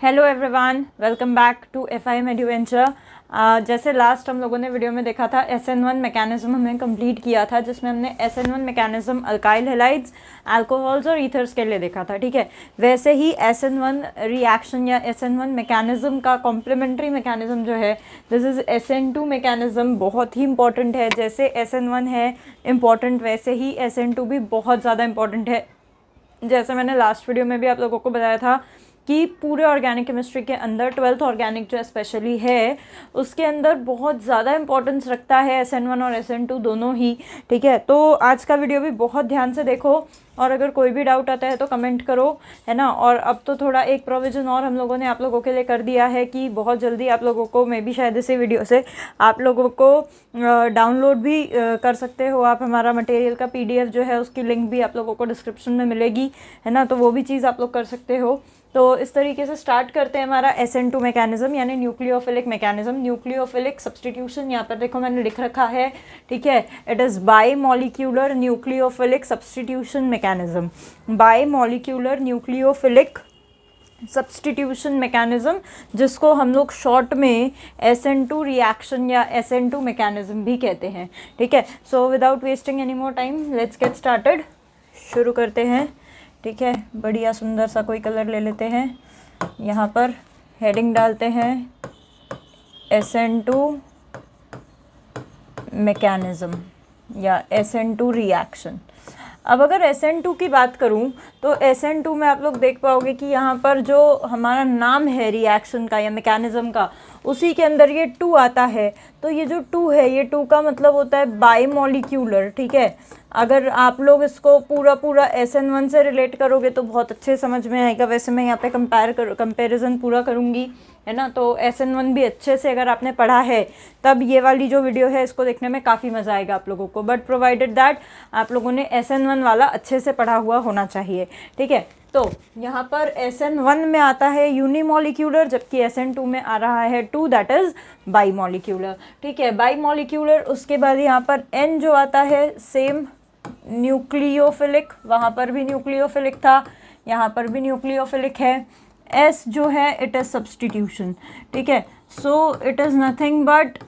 Hello everyone, welcome back to FIM adventure. जैसे last हम लोगों ने वीडियो में देखा था SN1 मैकेनिज्म हमने कंप्लीट किया था, जिसमें हमने SN1 mechanism alkyl halides, alcohols और ईथर्स के लिए देखा था। ठीक है, वैसे ही SN1 रिएक्शन या SN1 मैकेनिज्म का कॉम्प्लीमेंट्री मैकेनिज्म जो है, दिस इज SN2 मैकेनिज्म, बहुत ही इंपॉर्टेंट है। जैसे SN1 है इम्पॉर्टेंट, वैसे ही SN2 भी बहुत ज़्यादा इंपॉर्टेंट है। जैसे मैंने लास्ट वीडियो में भी आप लोगों को बताया था कि पूरे ऑर्गेनिक केमिस्ट्री के अंदर 12th ऑर्गेनिक जो स्पेशली है उसके अंदर बहुत ज़्यादा इंपॉर्टेंस रखता है SN1 और SN2 दोनों ही। ठीक है, तो आज का वीडियो भी बहुत ध्यान से देखो और अगर कोई भी डाउट आता है तो कमेंट करो, है ना। और अब तो थोड़ा एक प्रोविज़न और हम लोगों ने आप लोगों के लिए कर दिया है कि बहुत जल्दी आप लोगों को, मे बी शायद इसी वीडियो से आप लोगों को डाउनलोड भी कर सकते हो आप। हमारा मटेरियल का PDF जो है उसकी लिंक भी आप लोगों को डिस्क्रिप्शन में मिलेगी, है ना, तो वो भी चीज़ आप लोग कर सकते हो। तो इस तरीके से स्टार्ट करते हैं हमारा SN2 मैकेनिज्म यानी न्यूक्लियोफिलिक मैकेनिज्म। न्यूक्लियोफिलिक सब्सटीट्यूशन यहाँ पर देखो मैंने लिख रखा है। ठीक है, it is by molecular nucleophilic substitution mechanism. By molecular nucleophilic substitution mechanism, जिसको हम लोग शॉर्ट में SN2 रिएक्शन या SN2 मैकेनिज्म भी कहते हैं। ठीक है, so without wasting any more time let's get started. शुरू करते हैं। ठीक है, बढ़िया सुंदर सा कोई कलर ले लेते हैं। यहाँ पर हेडिंग डालते हैं SN2 मैकेनिज्म या SN2 रिएक्शन। अब अगर SN2 की बात करूं तो SN2 में आप लोग देख पाओगे कि यहाँ पर जो हमारा नाम है रिएक्शन का या मैकेनिज्म का, उसी के अंदर ये 2 आता है। तो ये जो 2 है, ये 2 का मतलब होता है बाई मॉलिक्यूलर। ठीक है, अगर आप लोग इसको पूरा SN1 से रिलेट करोगे तो बहुत अच्छे समझ में आएगा। वैसे मैं यहाँ पे कंपैरिजन पूरा करूँगी, है ना, तो SN1 भी अच्छे से अगर आपने पढ़ा है तब ये वाली जो वीडियो है इसको देखने में काफ़ी मज़ा आएगा आप लोगों को। बट प्रोवाइडेड दैट आप लोगों ने SN1 वाला अच्छे से पढ़ा हुआ होना चाहिए। ठीक है, तो यहाँ पर SN1 में आता है यूनिमॉलिक्यूलर, जबकि SN2 में आ रहा है 2, दैट इज बाई मॉलिक्यूलर। ठीक है, बाई मॉलिक्यूलर। उसके बाद यहाँ पर N जो आता है सेम न्यूक्लियोफिलिक, वहाँ पर भी न्यूक्लियोफिलिक था, यहाँ पर भी न्यूक्लियोफिलिक है। S जो है इट इज़ सब्सटीट्यूशन। ठीक है, so it is nothing but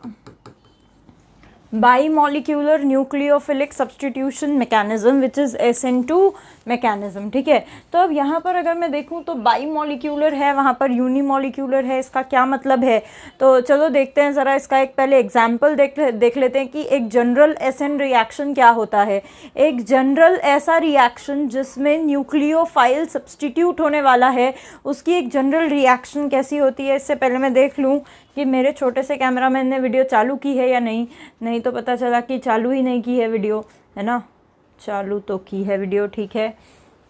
bimolecular nucleophilic substitution mechanism which is SN2 mechanism. ठीक है, तो अब यहाँ पर अगर मैं देखूँ तो बाईमॉलिक्यूलर है, वहाँ पर यूनिमॉलिक्यूलर है। इसका क्या मतलब है, तो चलो देखते हैं ज़रा। इसका एक पहले एग्जाम्पल देख लेते हैं कि एक जनरल SN रिएक्शन क्या होता है। एक जनरल ऐसा रिएक्शन जिसमें न्यूक्लियोफाइल सब्सटीट्यूट होने वाला है, उसकी एक जनरल रिएक्शन कैसी होती है। इससे पहले मैं देख लूँ कि मेरे छोटे से कैमरामैन ने वीडियो चालू की है या नहीं तो पता चला कि चालू ही नहीं की है वीडियो, है ना। चालू तो की है वीडियो, ठीक है।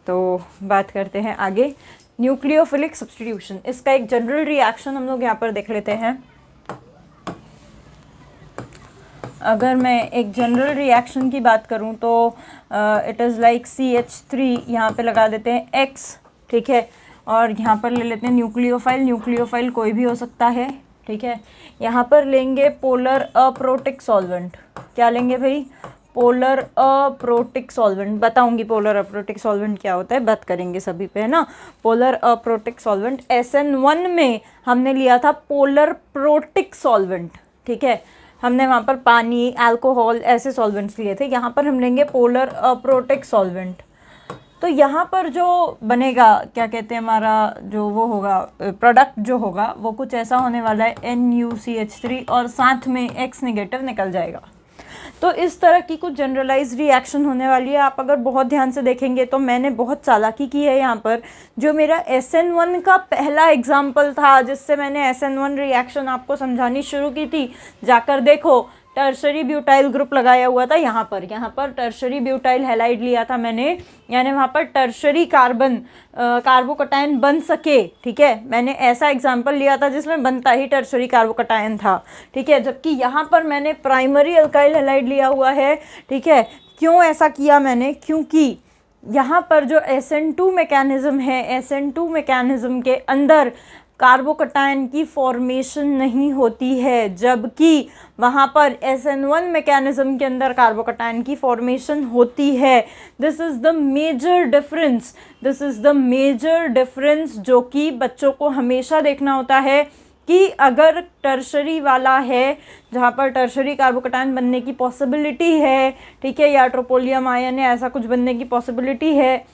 तो बात करते हैं आगे। न्यूक्लियोफिलिक सब्सटीट्यूशन, इसका एक जनरल रिएक्शन हम लोग यहाँ पर देख लेते हैं। अगर मैं एक जनरल रिएक्शन की बात करूँ तो इट इज़ लाइक CH3, यहाँ पे लगा देते हैं X। ठीक है, और यहाँ पर ले लेते हैं न्यूक्लियोफाइल। न्यूक्लियोफाइल कोई भी हो सकता है। ठीक है, यहाँ पर लेंगे पोलर अप्रोटिक सॉल्वेंट। क्या लेंगे भाई? Polar aprotic solvent. बताऊंगी पोलर अप्रोटिक सॉल्वेंट क्या होता है, बात करेंगे सभी पे, है ना। Polar aprotic solvent. SN1 में हमने लिया था पोलर प्रोटिक सॉल्वेंट। ठीक है, हमने वहाँ पर पानी, अल्कोहल ऐसे सॉल्वेंट्स लिए थे। यहाँ पर हम लेंगे पोलर अप्रोटिक सॉल्वेंट। तो यहाँ पर जो बनेगा, क्या कहते हैं, हमारा जो वो होगा प्रोडक्ट जो होगा वो कुछ ऐसा होने वाला है NuCH3 और साथ में X नेगेटिव निकल जाएगा। तो इस तरह की कुछ जनरलाइज रिएक्शन होने वाली है। आप अगर बहुत ध्यान से देखेंगे तो मैंने बहुत चालाकी की है यहाँ पर। जो मेरा SN1 का पहला एग्जाम्पल था जिससे मैंने SN1 रिएक्शन आपको समझानी शुरू की थी, जाकर देखो, टर्शरी ब्यूटाइल ग्रुप लगाया हुआ था। यहाँ पर टर्शरी ब्यूटाइल हैलाइड लिया था मैंने, यानी वहाँ पर टर्शरी कार्बोकटायन बन सके। ठीक है, मैंने ऐसा एग्जाम्पल लिया था जिसमें बनता ही टर्शरी कार्बोकटायन था। ठीक है, जबकि यहाँ पर मैंने प्राइमरी अल्काइल हैलाइड लिया हुआ है। ठीक है, क्यों ऐसा किया मैंने? क्योंकि यहाँ पर जो SN2 मैकेनिज्म है, SN2 मैकेनिज्म के अंदर कार्बोकटायन की फॉर्मेशन नहीं होती है, जबकि वहाँ पर SN1 मैकेनिज्म के अंदर कार्बोकटायन की फॉर्मेशन होती है। This is the major difference, this is the major difference जो कि बच्चों को हमेशा देखना होता है कि अगर टर्शरी वाला है जहाँ पर टर्शरी कार्बोकटायन बनने की पॉसिबिलिटी है, ठीक है, या ट्रोपोलियम आयन या ऐसा कुछ बनने की पॉसिबिलिटी है,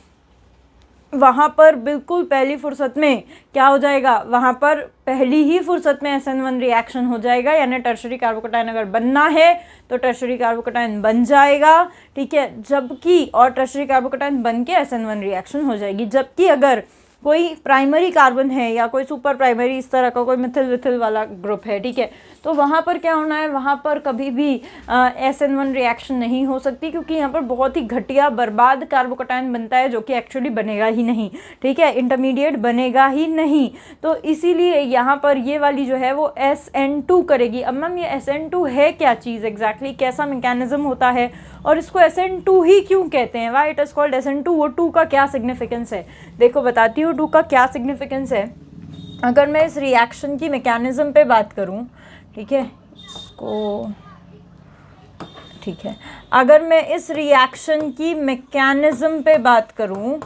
वहाँ पर बिल्कुल पहली फुर्सत में क्या हो जाएगा, वहाँ पर पहली ही फुर्सत में SN1 रिएक्शन हो जाएगा, यानी टर्शरी कार्बोकटायन अगर बनना है तो टर्शरी कार्बोकटायन बन जाएगा, ठीक है, जबकि और टर्शरी कार्बोकटायन बन के SN1 रिएक्शन हो जाएगी। जबकि अगर कोई प्राइमरी कार्बन है या कोई सुपर प्राइमरी इस तरह का कोई मिथिल विथिल वाला ग्रुप है, ठीक है, तो वहाँ पर क्या होना है, वहाँ पर कभी भी SN1 रिएक्शन नहीं हो सकती, क्योंकि यहाँ पर बहुत ही घटिया बर्बाद कार्बोकटायन बनता है जो कि एक्चुअली बनेगा ही नहीं, ठीक है, इंटरमीडिएट बनेगा ही नहीं। तो इसीलिए यहाँ पर ये वाली जो है वो SN2 करेगी। अब मैम ये SN2 है क्या चीज़ एग्जैक्टली, कैसा मैकेनिज्म होता है और इसको SN2 ही क्यों कहते हैं, why it is called SN2, वो 2 का क्या सिग्निफिकेंस है, देखो बताती हूँ 2 का क्या सिग्निफिकेंस है। अगर मैं इस रिएक्शन की मैकेनिज्म पे बात करूँ, ठीक है, इसको ठीक है, अगर मैं इस रिएक्शन की मैकेनिज्म पे बात करूं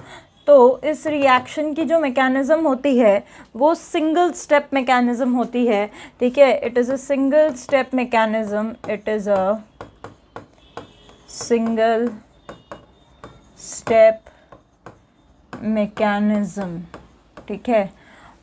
तो इस रिएक्शन की जो मैकेनिज्म होती है वो सिंगल स्टेप मैकेनिज्म होती है, ठीक है, it is a single step mechanism, it is a single step mechanism, ठीक है।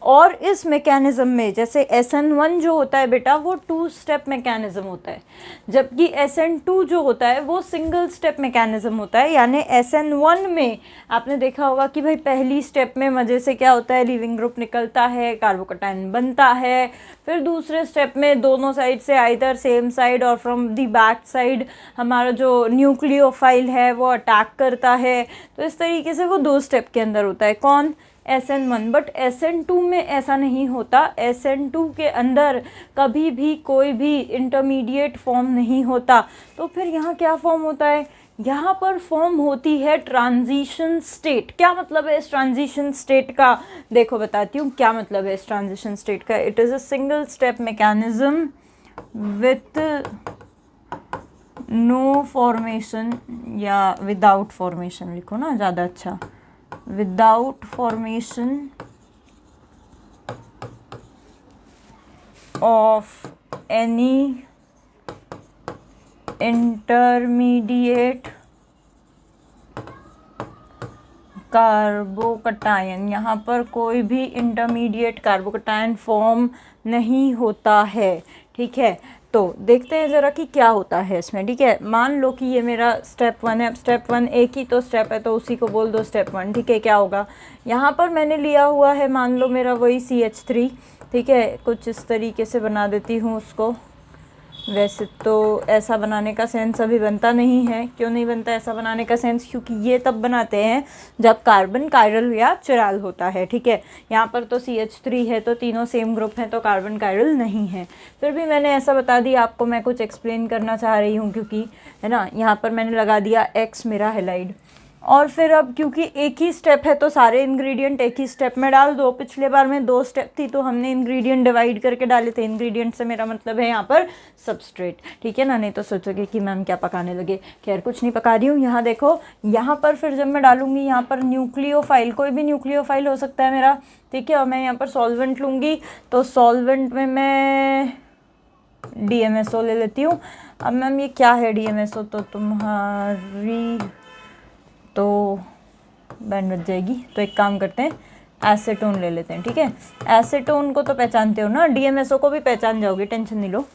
और इस मैकेनिज्म में जैसे SN1 जो होता है बेटा वो 2 स्टेप मैकेनिज्म होता है, जबकि SN2 जो होता है वो सिंगल स्टेप मैकेनिज्म होता है। यानी SN1 में आपने देखा होगा कि भाई पहली स्टेप में मज़े से क्या होता है, लीविंग ग्रुप निकलता है, कार्बोकटायन बनता है, फिर दूसरे स्टेप में दोनों साइड से आइदर सेम साइड और फ्रॉम दी बैक साइड हमारा जो न्यूक्लियोफाइल है वो अटैक करता है। तो इस तरीके से वो 2 स्टेप के अंदर होता है, कौन, SN1। बट SN2 में ऐसा नहीं होता, SN2 के अंदर कभी भी कोई भी इंटरमीडिएट फॉर्म नहीं होता। तो फिर यहाँ क्या फॉर्म होता है, यहाँ पर फॉर्म होती है ट्रांजिशन स्टेट। क्या मतलब है इस ट्रांजिशन स्टेट का, देखो बताती हूँ क्या मतलब है इस ट्रांजिशन स्टेट का। It is a single step mechanism with no formation, या विदाउट फॉर्मेशन लिखो ना ज़्यादा अच्छा, without formation of any intermediate carbocation, यहाँ पर कोई भी इंटरमीडिएट कार्बोकटायन फॉर्म नहीं होता है, ठीक है। तो देखते हैं ज़रा कि क्या होता है इसमें, ठीक है। मान लो कि ये मेरा स्टेप 1 है, स्टेप 1 एक ही तो स्टेप है तो उसी को बोल दो स्टेप 1, ठीक है। क्या होगा, यहाँ पर मैंने लिया हुआ है मान लो मेरा वही CH3, ठीक है, कुछ इस तरीके से बना देती हूँ उसको। वैसे तो ऐसा बनाने का सेंस अभी बनता नहीं है, क्यों नहीं बनता ऐसा बनाने का सेंस, क्योंकि ये तब बनाते हैं जब कार्बन कायरल या चिराल होता है, ठीक है। यहाँ पर तो CH3 है तो तीनों सेम ग्रुप हैं तो कार्बन कायरल नहीं है। फिर भी मैंने ऐसा बता दिया आपको, मैं कुछ एक्सप्लेन करना चाह रही हूँ, क्योंकि है ना, यहाँ पर मैंने लगा दिया X मेरा हैलाइड। और फिर अब क्योंकि एक ही स्टेप है तो सारे इंग्रेडिएंट एक ही स्टेप में डाल दो। पिछले बार में 2 स्टेप थी तो हमने इंग्रेडिएंट डिवाइड करके डाले थे। इंग्रेडिएंट से मेरा मतलब है यहाँ पर सबस्ट्रेट, ठीक है ना। नहीं तो सोचोगे कि मैम क्या पकाने लगे, खैर कुछ नहीं पका रही हूँ। यहाँ देखो, यहाँ पर फिर जब मैं डालूंगी यहाँ पर न्यूक्लियोफाइल, कोई भी न्यूक्लियोफाइल हो सकता है मेरा, ठीक है। और मैं यहाँ पर सॉल्वेंट लूँगी तो सॉल्वेंट में मैं DMSO ले लेती हूँ। अब मैम ये क्या है DMSO, तो तुम्हारी तो बैंड बच जाएगी। तो एक काम करते हैं, एसीटोन ले लेते हैं, ठीक है। एसीटोन को तो पहचानते हो ना, DMSO को भी पहचान जाओगे, टेंशन नहीं लो।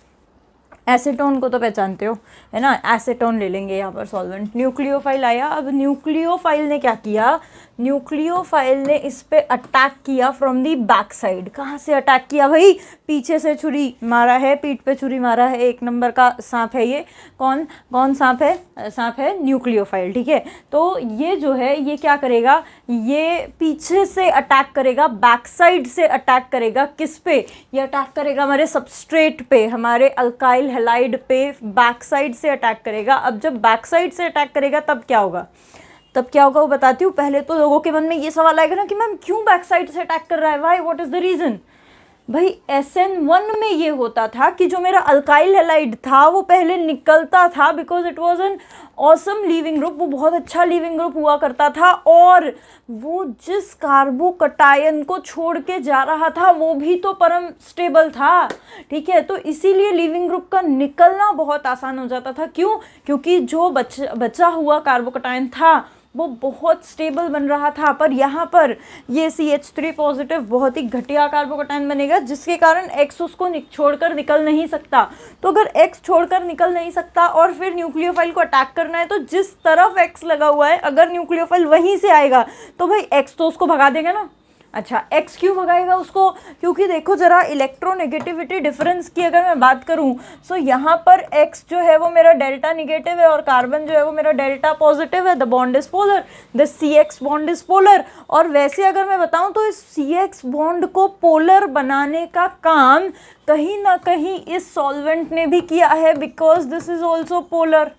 एसीटोन को तो पहचानते हो, है ना। एसीटोन ले लेंगे यहाँ पर सॉल्वेंट। न्यूक्लियोफाइल आया। अब न्यूक्लियोफाइल ने क्या किया, न्यूक्लियोफाइल ने इस पे अटैक किया फ्रॉम दी बैक साइड। कहाँ से अटैक किया भाई, पीछे से छुरी मारा है, पीठ पे छुरी मारा है। 1 नंबर का सांप है ये। कौन कौन सांप है, सांप है न्यूक्लियोफाइल, ठीक है। तो ये जो है ये क्या करेगा, ये पीछे से अटैक करेगा, बैक साइड से अटैक करेगा। किस पे, ये अटैक करेगा हमारे सबस्ट्रेट पे, हमारे अल्काइल हैलाइड पे बैक साइड से अटैक करेगा। अब जब बैक साइड से अटैक करेगा तब क्या होगा, तब क्या होगा वो बताती हूँ। पहले तो लोगों के मन में ये सवाल आएगा ना कि मैम क्यों बैक साइड से अटैक कर रहा है, why, what is the reason. भाई SN1 में ये होता था कि जो मेरा अल्काइल हैलाइड था वो पहले निकलता था, because it was an awesome leaving group, वो बहुत अच्छा लीविंग ग्रुप हुआ करता था, और वो जिस कार्बोकटायन को छोड़ के जा रहा था वो भी तो परम स्टेबल था, ठीक है। तो इसीलिए लीविंग ग्रुप का निकलना बहुत आसान हो जाता था। क्यों? क्योंकि जो बचा हुआ कार्बोकटायन था वो बहुत स्टेबल बन रहा था। पर यहाँ पर ये CH3 पॉजिटिव बहुत ही घटिया कार्बोकटायन बनेगा, जिसके कारण X उसको छोड़कर निकल नहीं सकता। तो अगर X छोड़कर निकल नहीं सकता और फिर न्यूक्लियोफाइल को अटैक करना है, तो जिस तरफ X लगा हुआ है अगर न्यूक्लियोफाइल वहीं से आएगा तो भाई X तो उसको भगा देगा ना। अच्छा, X क्यों भगाएगा उसको? क्योंकि देखो ज़रा इलेक्ट्रोनेगेटिविटी डिफरेंस की अगर मैं बात करूं, सो यहाँ पर X जो है वो मेरा डेल्टा निगेटिव है और कार्बन जो है वो मेरा डेल्टा पॉजिटिव है। The bond is polar, the CX bond is polar. और वैसे अगर मैं बताऊं तो इस CX बॉन्ड को पोलर बनाने का काम कहीं ना कहीं इस सॉल्वेंट ने भी किया है, because this is also polar.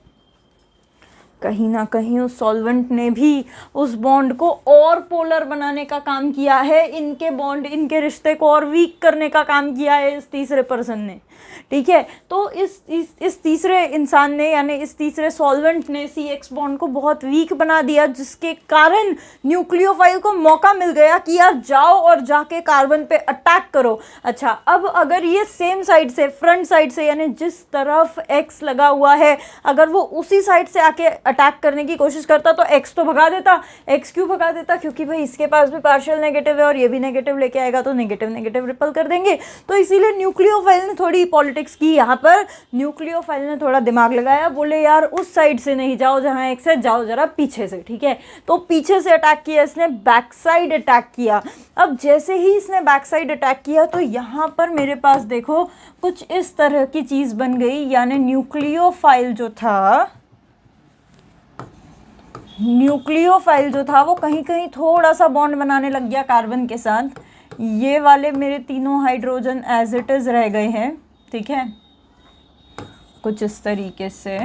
कहीं ना कहीं उस सॉल्वेंट ने भी उस बॉन्ड को और पोलर बनाने का काम किया है, इनके बॉन्ड, इनके रिश्ते को और वीक करने का काम किया है इस तीसरे पर्सन ने, ठीक है। तो इस तीसरे इंसान ने, यानी इस तीसरे सॉल्वेंट ने CX बॉन्ड को बहुत वीक बना दिया, जिसके कारण न्यूक्लियोफाइल को मौका मिल गया कि यार जाओ और जाके कार्बन पे अटैक करो। अच्छा, अब अगर ये सेम साइड से, फ्रंट साइड से, यानी जिस तरफ X लगा हुआ है, अगर वो उसी साइड से आके अटैक करने की कोशिश करता तो X तो भगा देता। X क्यों भगा देता? क्योंकि भाई इसके पास भी पार्शियल नेगेटिव है और ये भी नेगेटिव लेके आएगा, तो नेगेटिव नेगेटिव रिपल कर देंगे। तो इसीलिए न्यूक्लियोफाइल ने थोड़ी पॉलिटिक्स की यहाँ पर, न्यूक्लियोफाइल ने थोड़ा दिमाग लगाया, बोले यार उस साइड से नहीं जाओ जहाँ X है, जाओ जरा पीछे से, ठीक है। तो पीछे से अटैक किया इसने, बैक साइड अटैक किया। अब जैसे ही इसने बैक साइड अटैक किया तो यहाँ पर मेरे पास देखो कुछ इस तरह की चीज़ बन गई, यानी न्यूक्लियोफाइल जो था वो कहीं कहीं थोड़ा सा बॉन्ड बनाने लग गया कार्बन के साथ। ये वाले मेरे तीनों हाइड्रोजन एज इट इज़ रह गए हैं, ठीक है, कुछ इस तरीके से।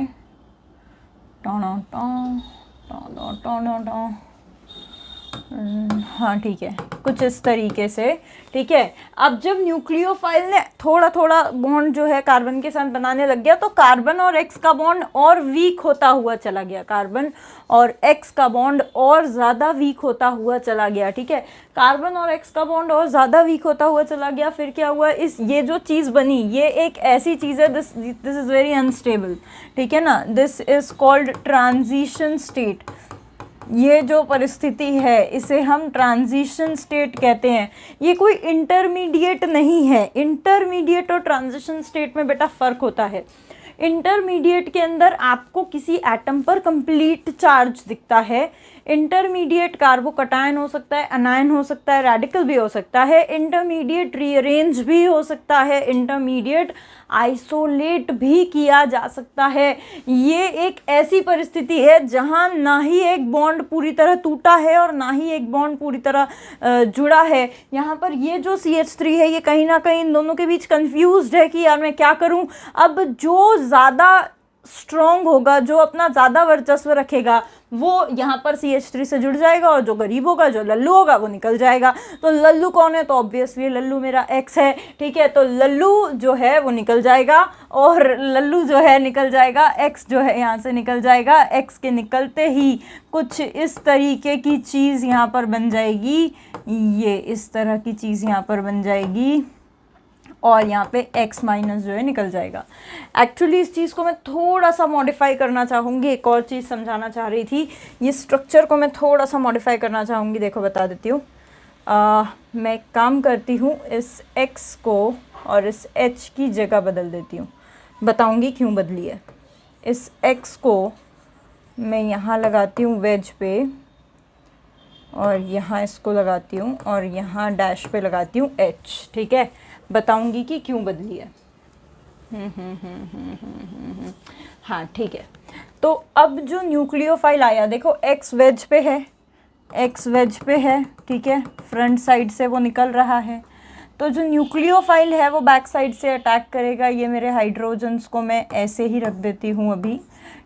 हाँ ठीक है, कुछ इस तरीके से, ठीक है। अब जब न्यूक्लियोफाइल ने थोड़ा थोड़ा बॉन्ड जो है कार्बन के साथ बनाने लग गया, तो कार्बन और X का बॉन्ड और वीक होता हुआ चला गया, कार्बन और X का बॉन्ड और ज़्यादा वीक होता हुआ चला गया, ठीक है। कार्बन और X का बॉन्ड और ज़्यादा वीक होता हुआ चला गया। फिर क्या हुआ, ये जो चीज़ बनी, ये एक ऐसी चीज़ है, दिस इज़ वेरी अनस्टेबल, ठीक है ना। This is called transition state. ये जो परिस्थिति है इसे हम ट्रांजिशन स्टेट कहते हैं। ये कोई इंटरमीडिएट नहीं है। इंटरमीडिएट और ट्रांजिशन स्टेट में बेटा फ़र्क होता है। इंटरमीडिएट के अंदर आपको किसी एटम पर कंप्लीट चार्ज दिखता है। इंटरमीडिएट कार्बोकटायन हो सकता है, अनायन हो सकता है, रेडिकल भी हो सकता है, इंटरमीडिएट रीअरेंज भी हो सकता है, इंटरमीडिएट आइसोलेट भी किया जा सकता है। ये एक ऐसी परिस्थिति है जहां ना ही एक बॉन्ड पूरी तरह टूटा है और ना ही एक बॉन्ड पूरी तरह जुड़ा है। यहाँ पर ये जो CH3 है ये कहीं ना कहीं इन दोनों के बीच कंफ्यूज्ड है कि यार मैं क्या करूँ। अब जो ज़्यादा स्ट्रॉन्ग होगा, जो अपना ज़्यादा वर्चस्व रखेगा, वो यहाँ पर CH3 से जुड़ जाएगा, और जो गरीब होगा, जो लल्लू होगा, वो निकल जाएगा। तो लल्लू कौन है? तो ऑब्वियसली लल्लू मेरा X है, ठीक है। तो लल्लू जो है वो निकल जाएगा, और लल्लू जो है निकल जाएगा, X जो है यहाँ से निकल जाएगा। X के निकलते ही कुछ इस तरीके की चीज़ यहाँ पर बन जाएगी, ये इस तरह की चीज़ यहाँ पर बन जाएगी, और यहाँ पे X माइनस जो है निकल जाएगा। एक्चुअली इस चीज़ को मैं थोड़ा सा मॉडिफाई करना चाहूँगी, एक और चीज़ समझाना चाह रही थी। ये स्ट्रक्चर को मैं थोड़ा सा मॉडिफाई करना चाहूँगी। देखो बता देती हूँ। मैं एक काम करती हूँ, इस X को और इस H की जगह बदल देती हूँ। बताऊँगी क्यों बदली है। इस X को मैं यहाँ लगाती हूँ वेज पे, और यहाँ इसको लगाती हूँ, और यहाँ डैश पे लगाती हूँ H, ठीक है। बताऊंगी कि क्यों बदली है। हाँ ठीक है। तो अब जो न्यूक्लियोफाइल आया, देखो X वेज पे है, X वेज पे है, ठीक है, फ्रंट साइड से वो निकल रहा है। तो जो न्यूक्लियोफाइल है वो बैक साइड से अटैक करेगा। ये मेरे हाइड्रोजन्स को मैं ऐसे ही रख देती हूँ अभी,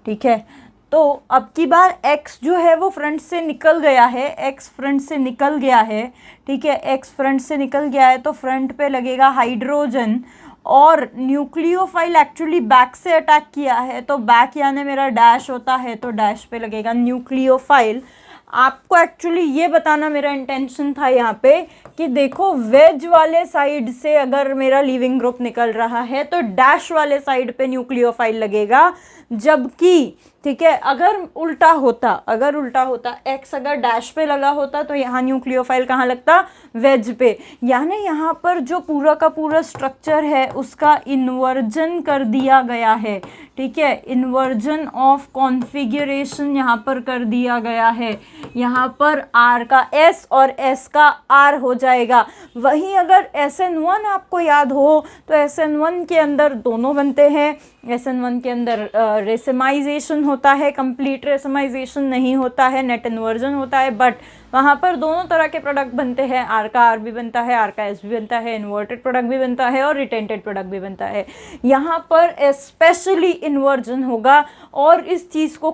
ठीक है। तो अब की बार X जो है वो फ्रंट से निकल गया है, X फ्रंट से निकल गया है, ठीक है, X फ्रंट से निकल गया है तो फ्रंट पे लगेगा हाइड्रोजन, और न्यूक्लियोफाइल एक्चुअली बैक से अटैक किया है तो बैक यानी मेरा डैश होता है तो डैश पे लगेगा न्यूक्लियोफाइल। आपको एक्चुअली ये बताना मेरा इंटेंशन था यहाँ पे कि देखो वेज वाले साइड से अगर मेरा लीविंग ग्रुप निकल रहा है तो डैश वाले साइड पे न्यूक्लियोफाइल लगेगा, जबकि ठीक है अगर उल्टा होता एक्स अगर डैश पे लगा होता तो यहाँ न्यूक्लियोफाइल कहाँ लगता, वेज पे। यानी यहाँ पर जो पूरा का पूरा स्ट्रक्चर है उसका इन्वर्जन कर दिया गया है, ठीक है, इन्वर्जन ऑफ कॉन्फ़िगरेशन यहाँ पर कर दिया गया है। यहाँ पर R का S और S का R हो जाएगा। वहीं अगर SN1 आपको याद हो तो SN1 के अंदर दोनों बनते हैं, SN1 के अंदर रेसिमाइजेशन होता है, कंप्लीट रेसिमाइजेशन नहीं होता है, नेट इन्वर्जन होता है, बट वहाँ पर दोनों तरह के प्रोडक्ट बनते हैं, R का R भी बनता है, R का S भी बनता है, इन्वर्टेड प्रोडक्ट भी बनता है और रिटेंटेड प्रोडक्ट भी बनता है। यहाँ पर स्पेशली इन्वर्जन होगा और इस चीज़ को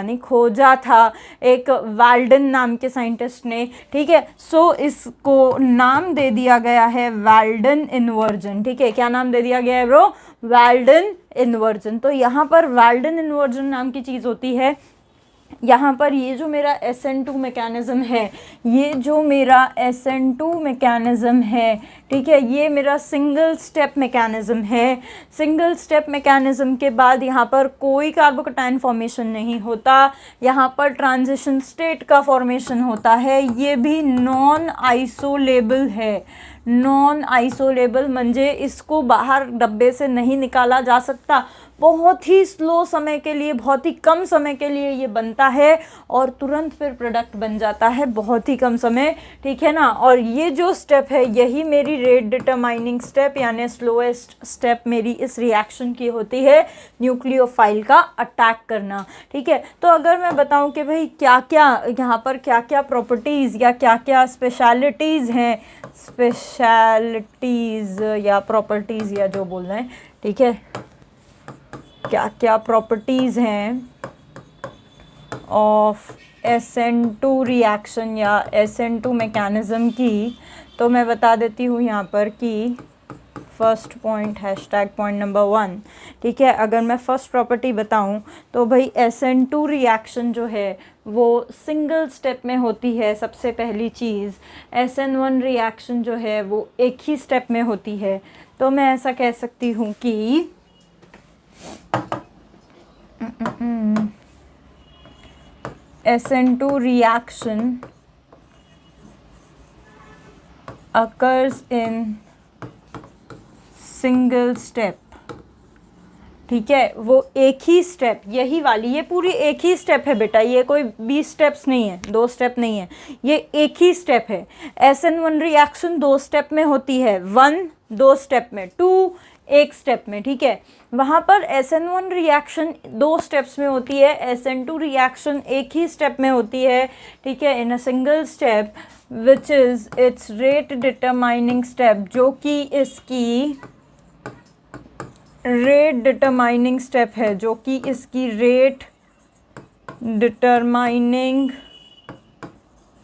खोजा था एक वाल्डन नाम के साइंटिस्ट ने, ठीक है। सो इसको नाम दे दिया गया है वाल्डन इन्वर्जन, ठीक है, क्या नाम दे दिया गया है ब्रो, वाल्डन इन्वर्जन। तो यहाँ पर वाल्डन इन्वर्जन नाम की चीज़ होती है। यहाँ पर ये जो मेरा SN2 मैकेनिज़्म है, ये जो मेरा SN2 मैकेनिज़्म है, ठीक है, ये मेरा सिंगल स्टेप मैकेनिज़्म है। सिंगल स्टेप मैकेनिज़्म के बाद यहाँ पर कोई कार्बोकैटायन फॉर्मेशन नहीं होता, यहाँ पर ट्रांजिशन स्टेट का फॉर्मेशन होता है। ये भी नॉन आइसोलेबल है, नॉन आइसोलेबल म्हणजे इसको बाहर डब्बे से नहीं निकाला जा सकता, बहुत ही स्लो समय के लिए, बहुत ही कम समय के लिए ये बनता है और तुरंत फिर प्रोडक्ट बन जाता है बहुत ही कम समय, ठीक है ना। और ये जो स्टेप है यही मेरी रेट डिटरमाइनिंग स्टेप यानी स्लोएस्ट स्टेप मेरी इस रिएक्शन की होती है, न्यूक्लियोफाइल का अटैक करना, ठीक है। तो अगर मैं बताऊं कि भाई क्या क्या यहाँ पर क्या क्या प्रॉपर्टीज़ या क्या क्या स्पेशलिटीज़ हैं, स्पेशलिटीज़ या प्रॉपर्टीज़ या जो बोल रहे हैं, ठीक है, क्या क्या प्रॉपर्टीज़ हैं ऑफ SN2 रिएक्शन या SN2 मैकेनिज़्म की, तो मैं बता देती हूँ यहाँ पर कि फर्स्ट पॉइंट #पॉइंट नंबर 1, ठीक है। अगर मैं फर्स्ट प्रॉपर्टी बताऊँ तो भाई SN2 रिएक्शन जो है वो सिंगल स्टेप में होती है। सबसे पहली चीज़ SN1 रिएक्शन जो है वो एक ही स्टेप में होती है। तो मैं ऐसा कह सकती हूँ कि SN2 reaction occurs in single step, ठीक है, वो एक ही स्टेप, यही वाली, ये पूरी एक ही स्टेप है बेटा, ये कोई 20 स्टेप्स नहीं है, 2 स्टेप नहीं है, ये एक ही स्टेप है। SN1 रिएक्शन 2 स्टेप में होती है, 1 2 स्टेप में, 2 1 स्टेप में, ठीक है। वहाँ पर SN1 रिएक्शन 2 स्टेप्स में होती है, SN2 रिएक्शन एक ही स्टेप में होती है, ठीक है, in a single step which is its rate determining step, जो कि इसकी रेट डिटरमाइनिंग स्टेप है, जो कि इसकी रेट डिटरमाइनिंग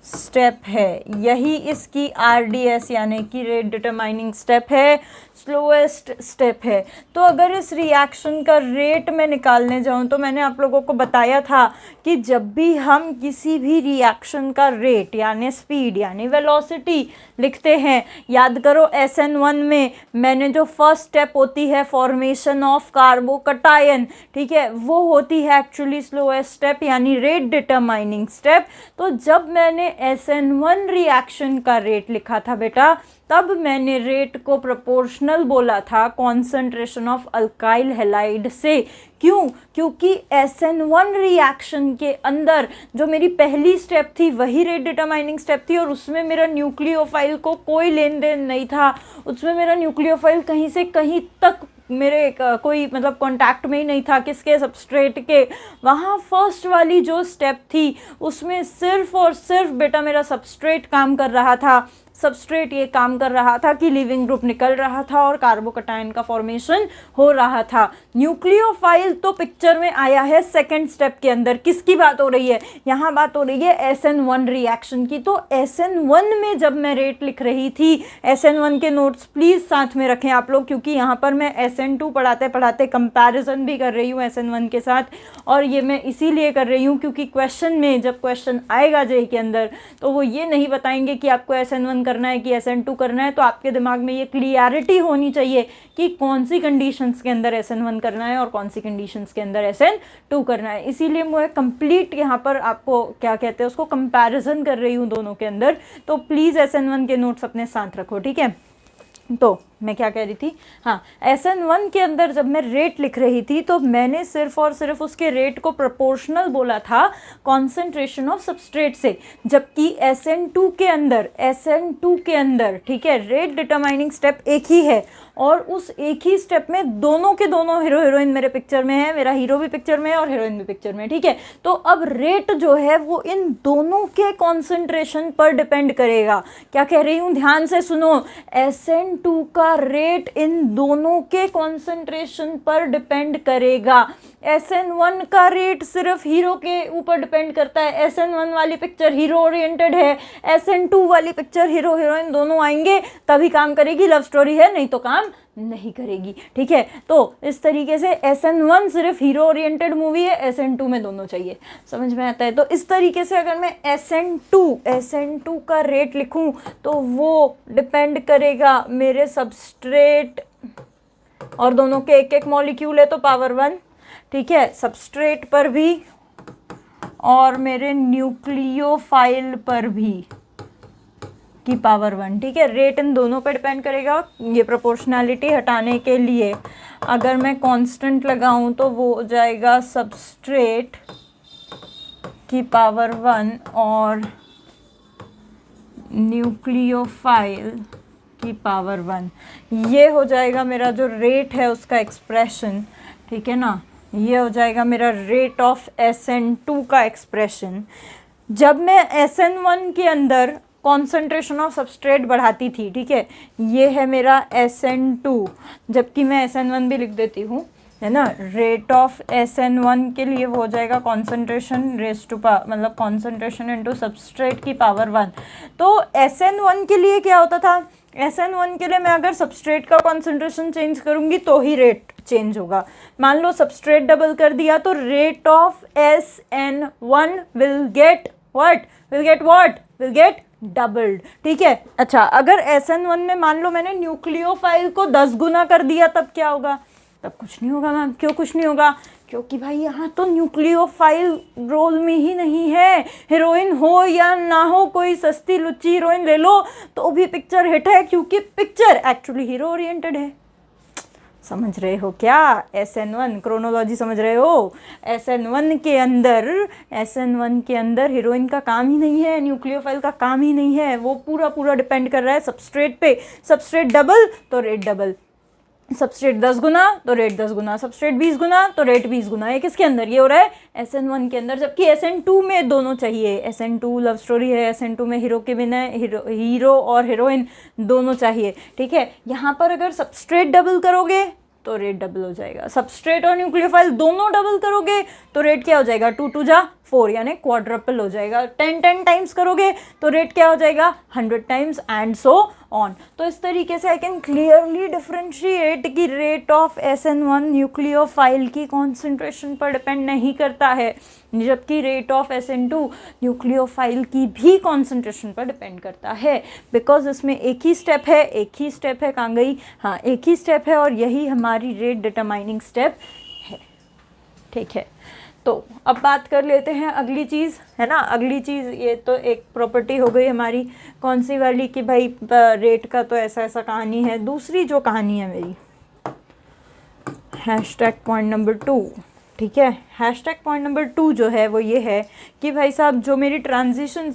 स्टेप है, यही इसकी RDS यानी कि रेट डिटरमाइनिंग स्टेप है, स्लोएस्ट स्टेप है। तो अगर इस रिएक्शन का रेट मैं निकालने जाऊं तो मैंने आप लोगों को बताया था कि जब भी हम किसी भी रिएक्शन का रेट यानी स्पीड यानी वेलोसिटी लिखते हैं, याद करो SN1 में मैंने जो फर्स्ट स्टेप होती है फॉर्मेशन ऑफ कार्बोकैटायन, ठीक है, वो होती है एक्चुअली स्लोएस्ट स्टेप यानी रेट डिटरमाइनिंग स्टेप। तो जब मैंने SN1 रिएक्शन का रेट लिखा था बेटा, तब मैंने रेट को प्रोपोर्शनल बोला था कॉन्सेंट्रेशन ऑफ अल्काइल हैलाइड से। क्यों? क्योंकि SN1 रिएक्शन के अंदर जो मेरी पहली स्टेप थी वही रेट डिटरमाइनिंग स्टेप थी और उसमें मेरा न्यूक्लियोफाइल को कोई लेन देन नहीं था, उसमें मेरा न्यूक्लियोफाइल कहीं से कहीं तक मेरे कोई मतलब कांटेक्ट में ही नहीं था, किसके, सबस्ट्रेट के। वहाँ फर्स्ट वाली जो स्टेप थी उसमें सिर्फ और सिर्फ बेटा मेरा सबस्ट्रेट काम कर रहा था सबस्ट्रेट ये काम कर रहा था कि लीविंग ग्रुप निकल रहा था और कार्बोकटायन का फॉर्मेशन हो रहा था। न्यूक्लियोफाइल तो पिक्चर में आया है सेकेंड स्टेप के अंदर। किसकी बात हो रही है यहाँ? बात हो रही है SN1 रिएक्शन की। तो SN1 में जब मैं रेट लिख रही थी, SN1 के नोट्स प्लीज़ साथ में रखें आप लोग, क्योंकि यहाँ पर मैं SN2 पढ़ाते पढ़ाते कंपैरिजन भी कर रही हूँ SN1 के साथ। और ये मैं इसीलिए कर रही हूँ क्योंकि क्वेश्चन में जब क्वेश्चन आएगा जेईई के अंदर तो वो ये नहीं बताएंगे कि आपको SN1 करना है कि SN2 करना है। तो आपके दिमाग में ये क्लियरिटी होनी चाहिए कि कौन सी कंडीशंस के अंदर SN1 करना है और कौन सी कंडीशंस के अंदर SN2 करना है। इसीलिए मैं कंप्लीट यहाँ पर आपको क्या कहते हैं उसको कंपैरिजन कर रही हूँ दोनों के अंदर। तो प्लीज़ SN1 के नोट्स अपने साथ रखो, ठीक है। तो मैं क्या कह रही थी, हाँ, SN1 के अंदर जब मैं रेट लिख रही थी तो मैंने सिर्फ और सिर्फ उसके रेट को प्रोपोर्शनल बोला था कॉन्सेंट्रेशन ऑफ सबस्ट्रेट से, जबकि SN2 के अंदर ठीक है, रेट डिटरमाइनिंग स्टेप एक ही है और उस एक ही स्टेप में दोनों के दोनों हीरो हीरोइन मेरे पिक्चर में है, मेरा हीरो भी पिक्चर में है और हीरोइन भी पिक्चर में, ठीक है। तो अब रेट जो है वो इन दोनों के कॉन्सेंट्रेशन पर डिपेंड करेगा। क्या कह रही हूँ, ध्यान से सुनो। SN2 का रेट इन दोनों के कॉन्सेंट्रेशन पर डिपेंड करेगा। SN1 का रेट सिर्फ हीरो के ऊपर डिपेंड करता है। SN1 वाली पिक्चर हीरो ओरिएंटेड है, SN2 वाली पिक्चर हीरो हीरोइन दोनों आएंगे तभी काम करेगी, लव स्टोरी है नहीं तो काम नहीं करेगी, ठीक है। तो इस तरीके से SN1 सिर्फ हीरो ओरिएंटेड मूवी है, SN2 में दोनों चाहिए, समझ में आता है। तो इस तरीके से अगर मैं SN2 का रेट लिखूं तो वो डिपेंड करेगा मेरे सबस्ट्रेट, और दोनों के एक एक मॉलिक्यूल है तो पावर 1, ठीक है, सबस्ट्रेट पर भी और मेरे न्यूक्लियोफाइल पर भी की पावर 1, ठीक है। रेट इन दोनों पर डिपेंड करेगा। ये प्रोपोर्शनैलिटी हटाने के लिए अगर मैं कांस्टेंट लगाऊं तो वो हो जाएगा सबस्ट्रेट की पावर 1 और न्यूक्लियोफाइल की पावर 1। ये हो जाएगा मेरा जो रेट है उसका एक्सप्रेशन, ठीक है ना। ये हो जाएगा मेरा रेट ऑफ SN2 का एक्सप्रेशन। जब मैं SN1 के अंदर कॉन्सेंट्रेशन ऑफ सबस्ट्रेट बढ़ाती थी, ठीक है, ये है मेरा SN2, जबकि मैं SN1 भी लिख देती हूँ, है ना। रेट ऑफ SN1 के लिए वो हो जाएगा कॉन्सेंट्रेशन रेस टू मतलब कॉन्सेंट्रेशन इनटू सबस्ट्रेट की पावर 1। तो SN1 के लिए क्या होता था, SN1 के लिए मैं अगर सबस्ट्रेट का कॉन्सेंट्रेशन चेंज करूंगी तो ही रेट चेंज होगा। मान लो सबस्ट्रेट डबल कर दिया तो rate of SN1 will get doubled, ठीक है। अच्छा, अगर SN1 में मान लो मैंने न्यूक्लियोफाइल को 10 गुना कर दिया तब क्या होगा? तब कुछ नहीं होगा मैम। क्यों कुछ नहीं होगा? क्योंकि भाई यहाँ तो न्यूक्लियोफाइल रोल में ही नहीं है। हीरोइन हो या ना हो, कोई सस्ती लुच्ची हीरोइन ले लो तो भी पिक्चर हिट है, क्योंकि पिक्चर एक्चुअली हीरो ओरिएंटेड है। समझ रहे हो क्या? SN1 क्रोनोलॉजी समझ रहे हो? SN1 के अंदर हीरोइन का काम ही नहीं है, न्यूक्लियोफाइल का काम ही नहीं है। वो पूरा डिपेंड कर रहा है सबस्ट्रेट पे। सबस्ट्रेट डबल तो रेट डबल, सबस्ट्रेट 10 गुना तो रेट 10 गुना, सबस्ट्रेट 20 गुना तो रेट 20 गुना। ये किसके अंदर? ये हो रहा है SN1 के अंदर। जबकि SN2 में दोनों चाहिए। SN2 लव स्टोरी है, SN2 में हीरो के बिना हीरो और हीरोइन दोनों चाहिए, ठीक है। यहाँ पर अगर सबस्ट्रेट डबल करोगे तो रेट डबल हो जाएगा। सबस्ट्रेट और न्यूक्लियोफाइल दोनों डबल करोगे तो रेट क्या हो जाएगा? 2 2 जा 4, यानी क्वाड्रपल हो जाएगा। 10 टाइम्स करोगे तो रेट क्या हो जाएगा? 100 टाइम्स एंड सो ऑन। तो इस तरीके से आई कैन क्लियरली डिफरेंशिएट कि रेट ऑफ SN1 न्यूक्लियोफाइल की कॉन्सेंट्रेशन पर डिपेंड नहीं करता है, जबकि रेट ऑफ SN2 न्यूक्लियोफाइल की भी कॉन्सेंट्रेशन पर डिपेंड करता है। बिकॉज इसमें एक ही स्टेप है, कहाँ गई? हाँ, एक ही स्टेप है और यही हमारी रेट डिटरमाइनिंग स्टेप है, ठीक है। तो अब बात कर लेते हैं अगली चीज़, है ना। अगली चीज़, ये तो एक प्रॉपर्टी हो गई हमारी, कौन सी वाली? कि भाई रेट का तो ऐसा कहानी है। दूसरी जो कहानी है मेरी, #पॉइंट नंबर 2, ठीक है। #पॉइंट नंबर 2 जो है वो ये है कि भाई साहब, जो मेरी ट्रांजिशन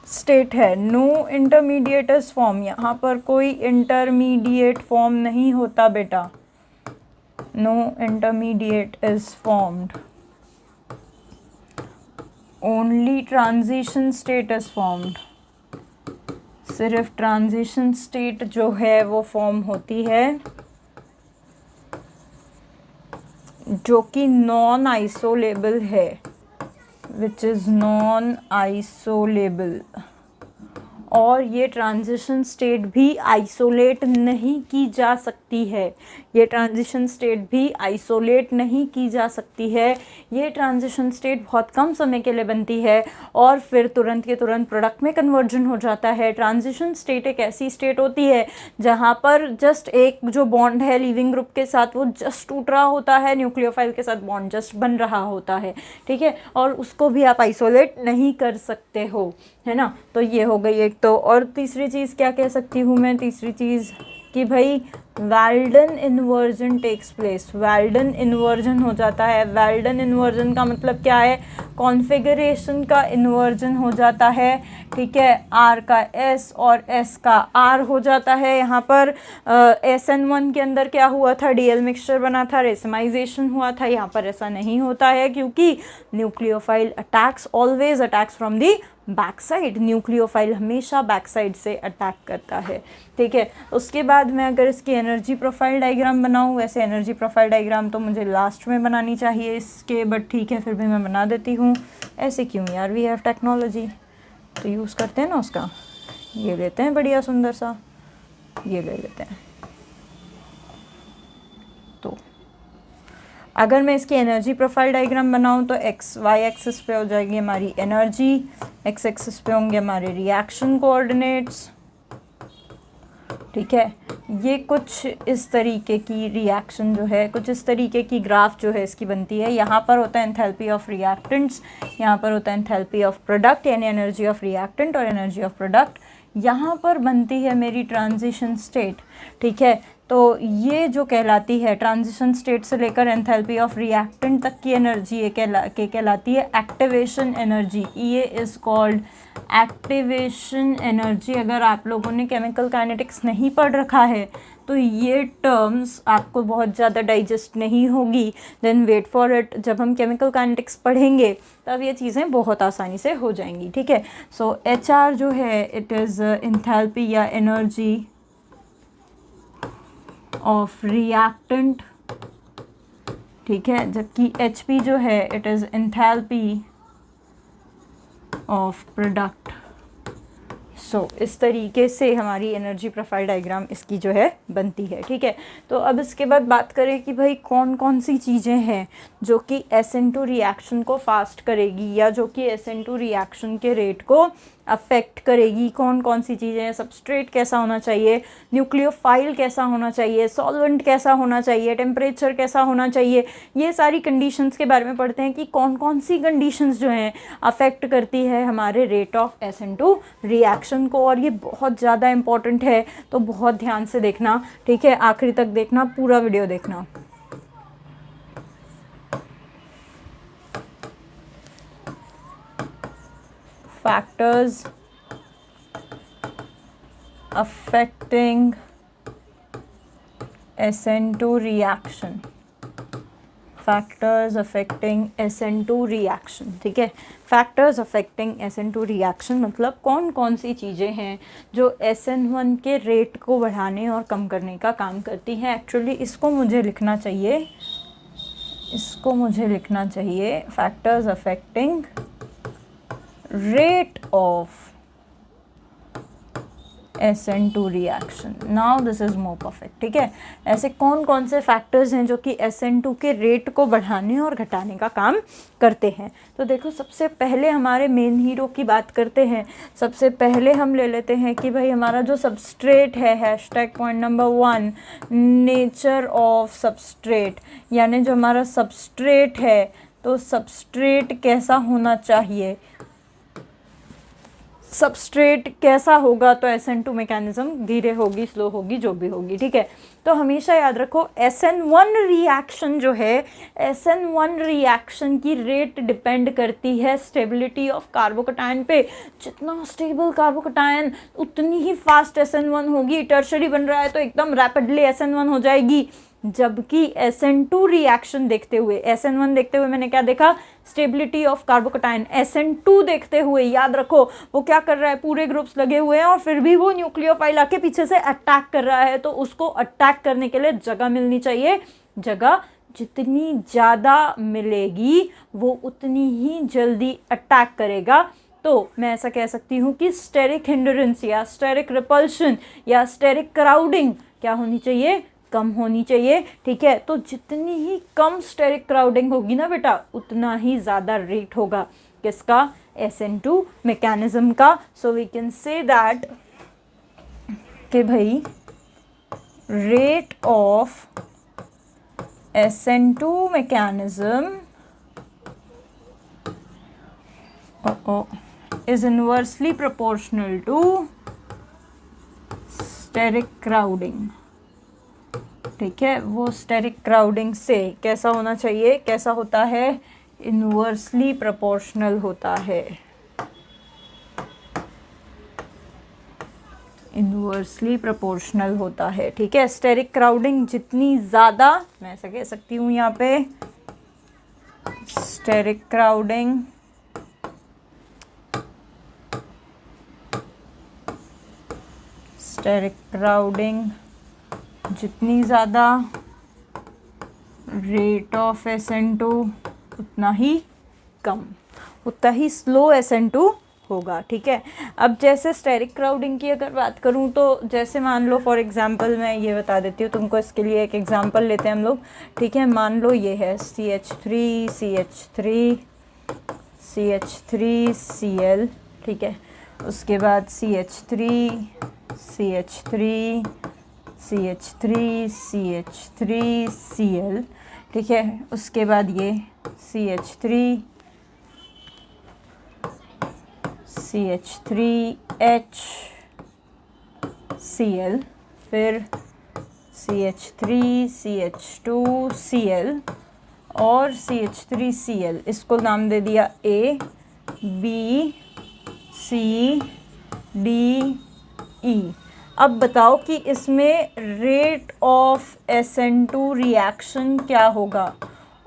स्टेट है, नो इंटरमीडिएट इज फॉर्म, यहाँ पर कोई इंटरमीडिएट फॉर्म नहीं होता बेटा। No intermediate is formed, only transition state is formed. सिर्फ ट्रांजिशन स्टेट जो है वो फॉर्म होती है जो कि नॉन आइसोलेबल है, विच इज़ नॉन आइसोलेबल। और ये ट्रांजिशन स्टेट भी आइसोलेट नहीं की जा सकती है, ये ट्रांजिशन स्टेट भी आइसोलेट नहीं की जा सकती है। ये ट्रांजिशन स्टेट बहुत कम समय के लिए बनती है और फिर तुरंत के तुरंत प्रोडक्ट में कन्वर्जन हो जाता है। ट्रांजिशन स्टेट एक ऐसी स्टेट होती है जहाँ पर जस्ट एक जो बॉन्ड है लिविंग ग्रुप के साथ वो जस्ट टूट रहा होता है, न्यूक्लियोफाइल के साथ बॉन्ड जस्ट बन रहा होता है, ठीक है, और उसको भी आप आइसोलेट नहीं कर सकते हो, है ना। तो ये हो गई एक। तो और तीसरी चीज़ क्या कह सकती हूँ मैं, तीसरी चीज़ कि भाई Walden inversion takes place, Walden inversion हो जाता है। वेल्डन इन्वर्जन का मतलब क्या है, कॉन्फ़िगरेशन का इन्वर्जन हो जाता है, ठीक है। आर का एस और एस का आर हो जाता है। यहाँ पर SN1 के अंदर क्या हुआ था, DL मिक्सचर बना था, रेसमाइजेशन हुआ था। यहाँ पर ऐसा नहीं होता है क्योंकि nucleophile attacks always attacks from the back side, nucleophile हमेशा बैक साइड से अटैक करता है, ठीक है। उसके बाद मैं अगर इसकी एनर्जी प्रोफाइल डायग्राम बनाऊँ, वैसे एनर्जी प्रोफाइल डायग्राम तो मुझे लास्ट में बनानी चाहिए इसके, बट ठीक है फिर भी मैं बना देती हूँ। ऐसे क्यों यार, वी हैव टेक्नोलॉजी तो यूज़ करते हैं ना उसका। ये लेते हैं बढ़िया सुंदर सा, ये ले लेते हैं। तो अगर मैं इसकी एनर्जी प्रोफाइल डायग्राम बनाऊं तो एक्स वाई एक्सिस पे हो जाएगी हमारी एनर्जी, एक्स एक्सिस पे होंगे हमारे रिएक्शन कोऑर्डिनेट्स, ठीक है। ये कुछ इस तरीके की रिएक्शन जो है, कुछ इस तरीके की ग्राफ जो है इसकी बनती है। यहाँ पर होता है एंथैल्पी ऑफ रिएक्टेंट्स, यहाँ पर होता है एंथैल्पी ऑफ प्रोडक्ट यानी एनर्जी ऑफ रिएक्टेंट और एनर्जी ऑफ प्रोडक्ट। यहाँ पर बनती है मेरी ट्रांजिशन स्टेट, ठीक है। तो ये जो कहलाती है ट्रांजिशन स्टेट से लेकर एंथैल्पी ऑफ रिएक्टेंट तक की एनर्जी ये कहलाती है एक्टिवेशन एनर्जी। ये इज़ कॉल्ड एक्टिवेशन एनर्जी। अगर आप लोगों ने केमिकल काइनेटिक्स नहीं पढ़ रखा है तो ये टर्म्स आपको बहुत ज़्यादा डाइजेस्ट नहीं होगी, देन वेट फॉर इट, जब हम केमिकल काइनेटिक्स पढ़ेंगे तब ये चीज़ें बहुत आसानी से हो जाएंगी, ठीक है। सो HR जो है इट इज़ एंथैल्पी या एनर्जी ऑफ रिएक्टेंट, ठीक है, जबकि HP जो है it is enthalpy of product. So इस तरीके से हमारी एनर्जी प्रोफाइल डायग्राम इसकी जो है बनती है, ठीक है। तो अब इसके बाद बात करें कि भाई कौन कौन सी चीज़ें हैं जो कि SN2 रिएक्शन को फास्ट करेगी या जो कि SN2 रिएक्शन के रेट को अफेक्ट करेगी। कौन कौन सी चीज़ें हैं, सबस्ट्रेट कैसा होना चाहिए, न्यूक्लियोफाइल कैसा होना चाहिए, सॉल्वेंट कैसा होना चाहिए, टेम्परेचर कैसा होना चाहिए, ये सारी कंडीशंस के बारे में पढ़ते हैं कि कौन कौन सी कंडीशंस जो हैं अफेक्ट करती है हमारे रेट ऑफ SN2 रिएक्शन को। और ये बहुत ज़्यादा इंपॉर्टेंट है, तो बहुत ध्यान से देखना, ठीक है, आखिरी तक देखना, पूरा वीडियो देखना। Factors affecting SN2 reaction, factors affecting SN2 reaction, ठीक है। फैक्टर्स अफेक्टिंग SN2 रिएक्शन मतलब कौन कौन सी चीज़ें हैं जो SN1 के रेट को बढ़ाने और कम करने का काम करती हैं। एक्चुअली इसको मुझे लिखना चाहिए, factors affecting rate of SN2 reaction. Now this is more perfect, ठीक है। ऐसे कौन कौन से फैक्टर्स हैं जो कि SN2 के रेट को बढ़ाने और घटाने का काम करते हैं। तो देखो सबसे पहले हमारे मेन हीरो की बात करते हैं। सबसे पहले हम ले लेते हैं कि भाई हमारा जो सबस्ट्रेट है, hashtag point number 1, nature of substrate, यानी जो हमारा सबस्ट्रेट है तो सबस्ट्रेट कैसा होना चाहिए, सबस्ट्रेट कैसा होगा तो SN2 मैकेनिज्म धीरे होगी, स्लो होगी, जो भी होगी, ठीक है। तो हमेशा याद रखो SN1 रिएक्शन जो है, SN1 रिएक्शन की रेट डिपेंड करती है स्टेबिलिटी ऑफ कार्बोकटायन पे। जितना स्टेबल कार्बोकटायन उतनी ही फास्ट SN1 होगी। टर्शरी बन रहा है तो एकदम रैपिडली SN1 हो जाएगी, जबकि SN2 रिएक्शन देखते हुए, SN1 देखते हुए मैंने क्या देखा, स्टेबिलिटी ऑफ कार्बोकैटायन, SN2 देखते हुए याद रखो वो क्या कर रहा है, पूरे ग्रुप्स लगे हुए हैं और फिर भी वो न्यूक्लियोफाइल आके पीछे से अटैक कर रहा है, तो उसको अटैक करने के लिए जगह मिलनी चाहिए। जगह जितनी ज़्यादा मिलेगी वो उतनी ही जल्दी अटैक करेगा। तो मैं ऐसा कह सकती हूँ कि स्टेरिक हिंड्रेंस या स्टेरिक रिपल्शन या स्टेरिक क्राउडिंग क्या होनी चाहिए, कम होनी चाहिए। ठीक है, तो जितनी ही कम स्टेरिक क्राउडिंग होगी ना बेटा, उतना ही ज़्यादा रेट होगा किसका, SN2 मैकेनिज्म का। So we can say that कि भाई rate of SN2 mechanism is inversely proportional to steric crowding। ठीक है, वो स्टेरिक क्राउडिंग से कैसा होना चाहिए, कैसा होता है, इनवर्सली प्रोपोर्शनल होता है, इनवर्सली प्रोपोर्शनल होता है। ठीक है, स्टेरिक क्राउडिंग जितनी ज़्यादा, मैं ऐसा कह सकती हूँ यहाँ पे, स्टेरिक क्राउडिंग जितनी ज़्यादा, रेट ऑफ SN2 उतना ही कम, उतना ही स्लो SN2 होगा। ठीक है, अब जैसे स्टेरिक क्राउडिंग की अगर बात करूं तो जैसे मान लो फॉर एग्जांपल मैं ये बता देती हूँ तुमको, इसके लिए एक एग्जांपल लेते हैं हम लोग। ठीक है, मान लो ये है CH3 CH3 CH3 Cl। ठीक है, उसके बाद CH3 CH3 CH3 CH3 Cl। ठीक है, उसके बाद ये CH3 CH3H Cl, फिर CH3 CH2 Cl और CH3 Cl। इसको नाम दे दिया A B C D E। अब बताओ कि इसमें रेट ऑफ SN2 रिएक्शन क्या होगा,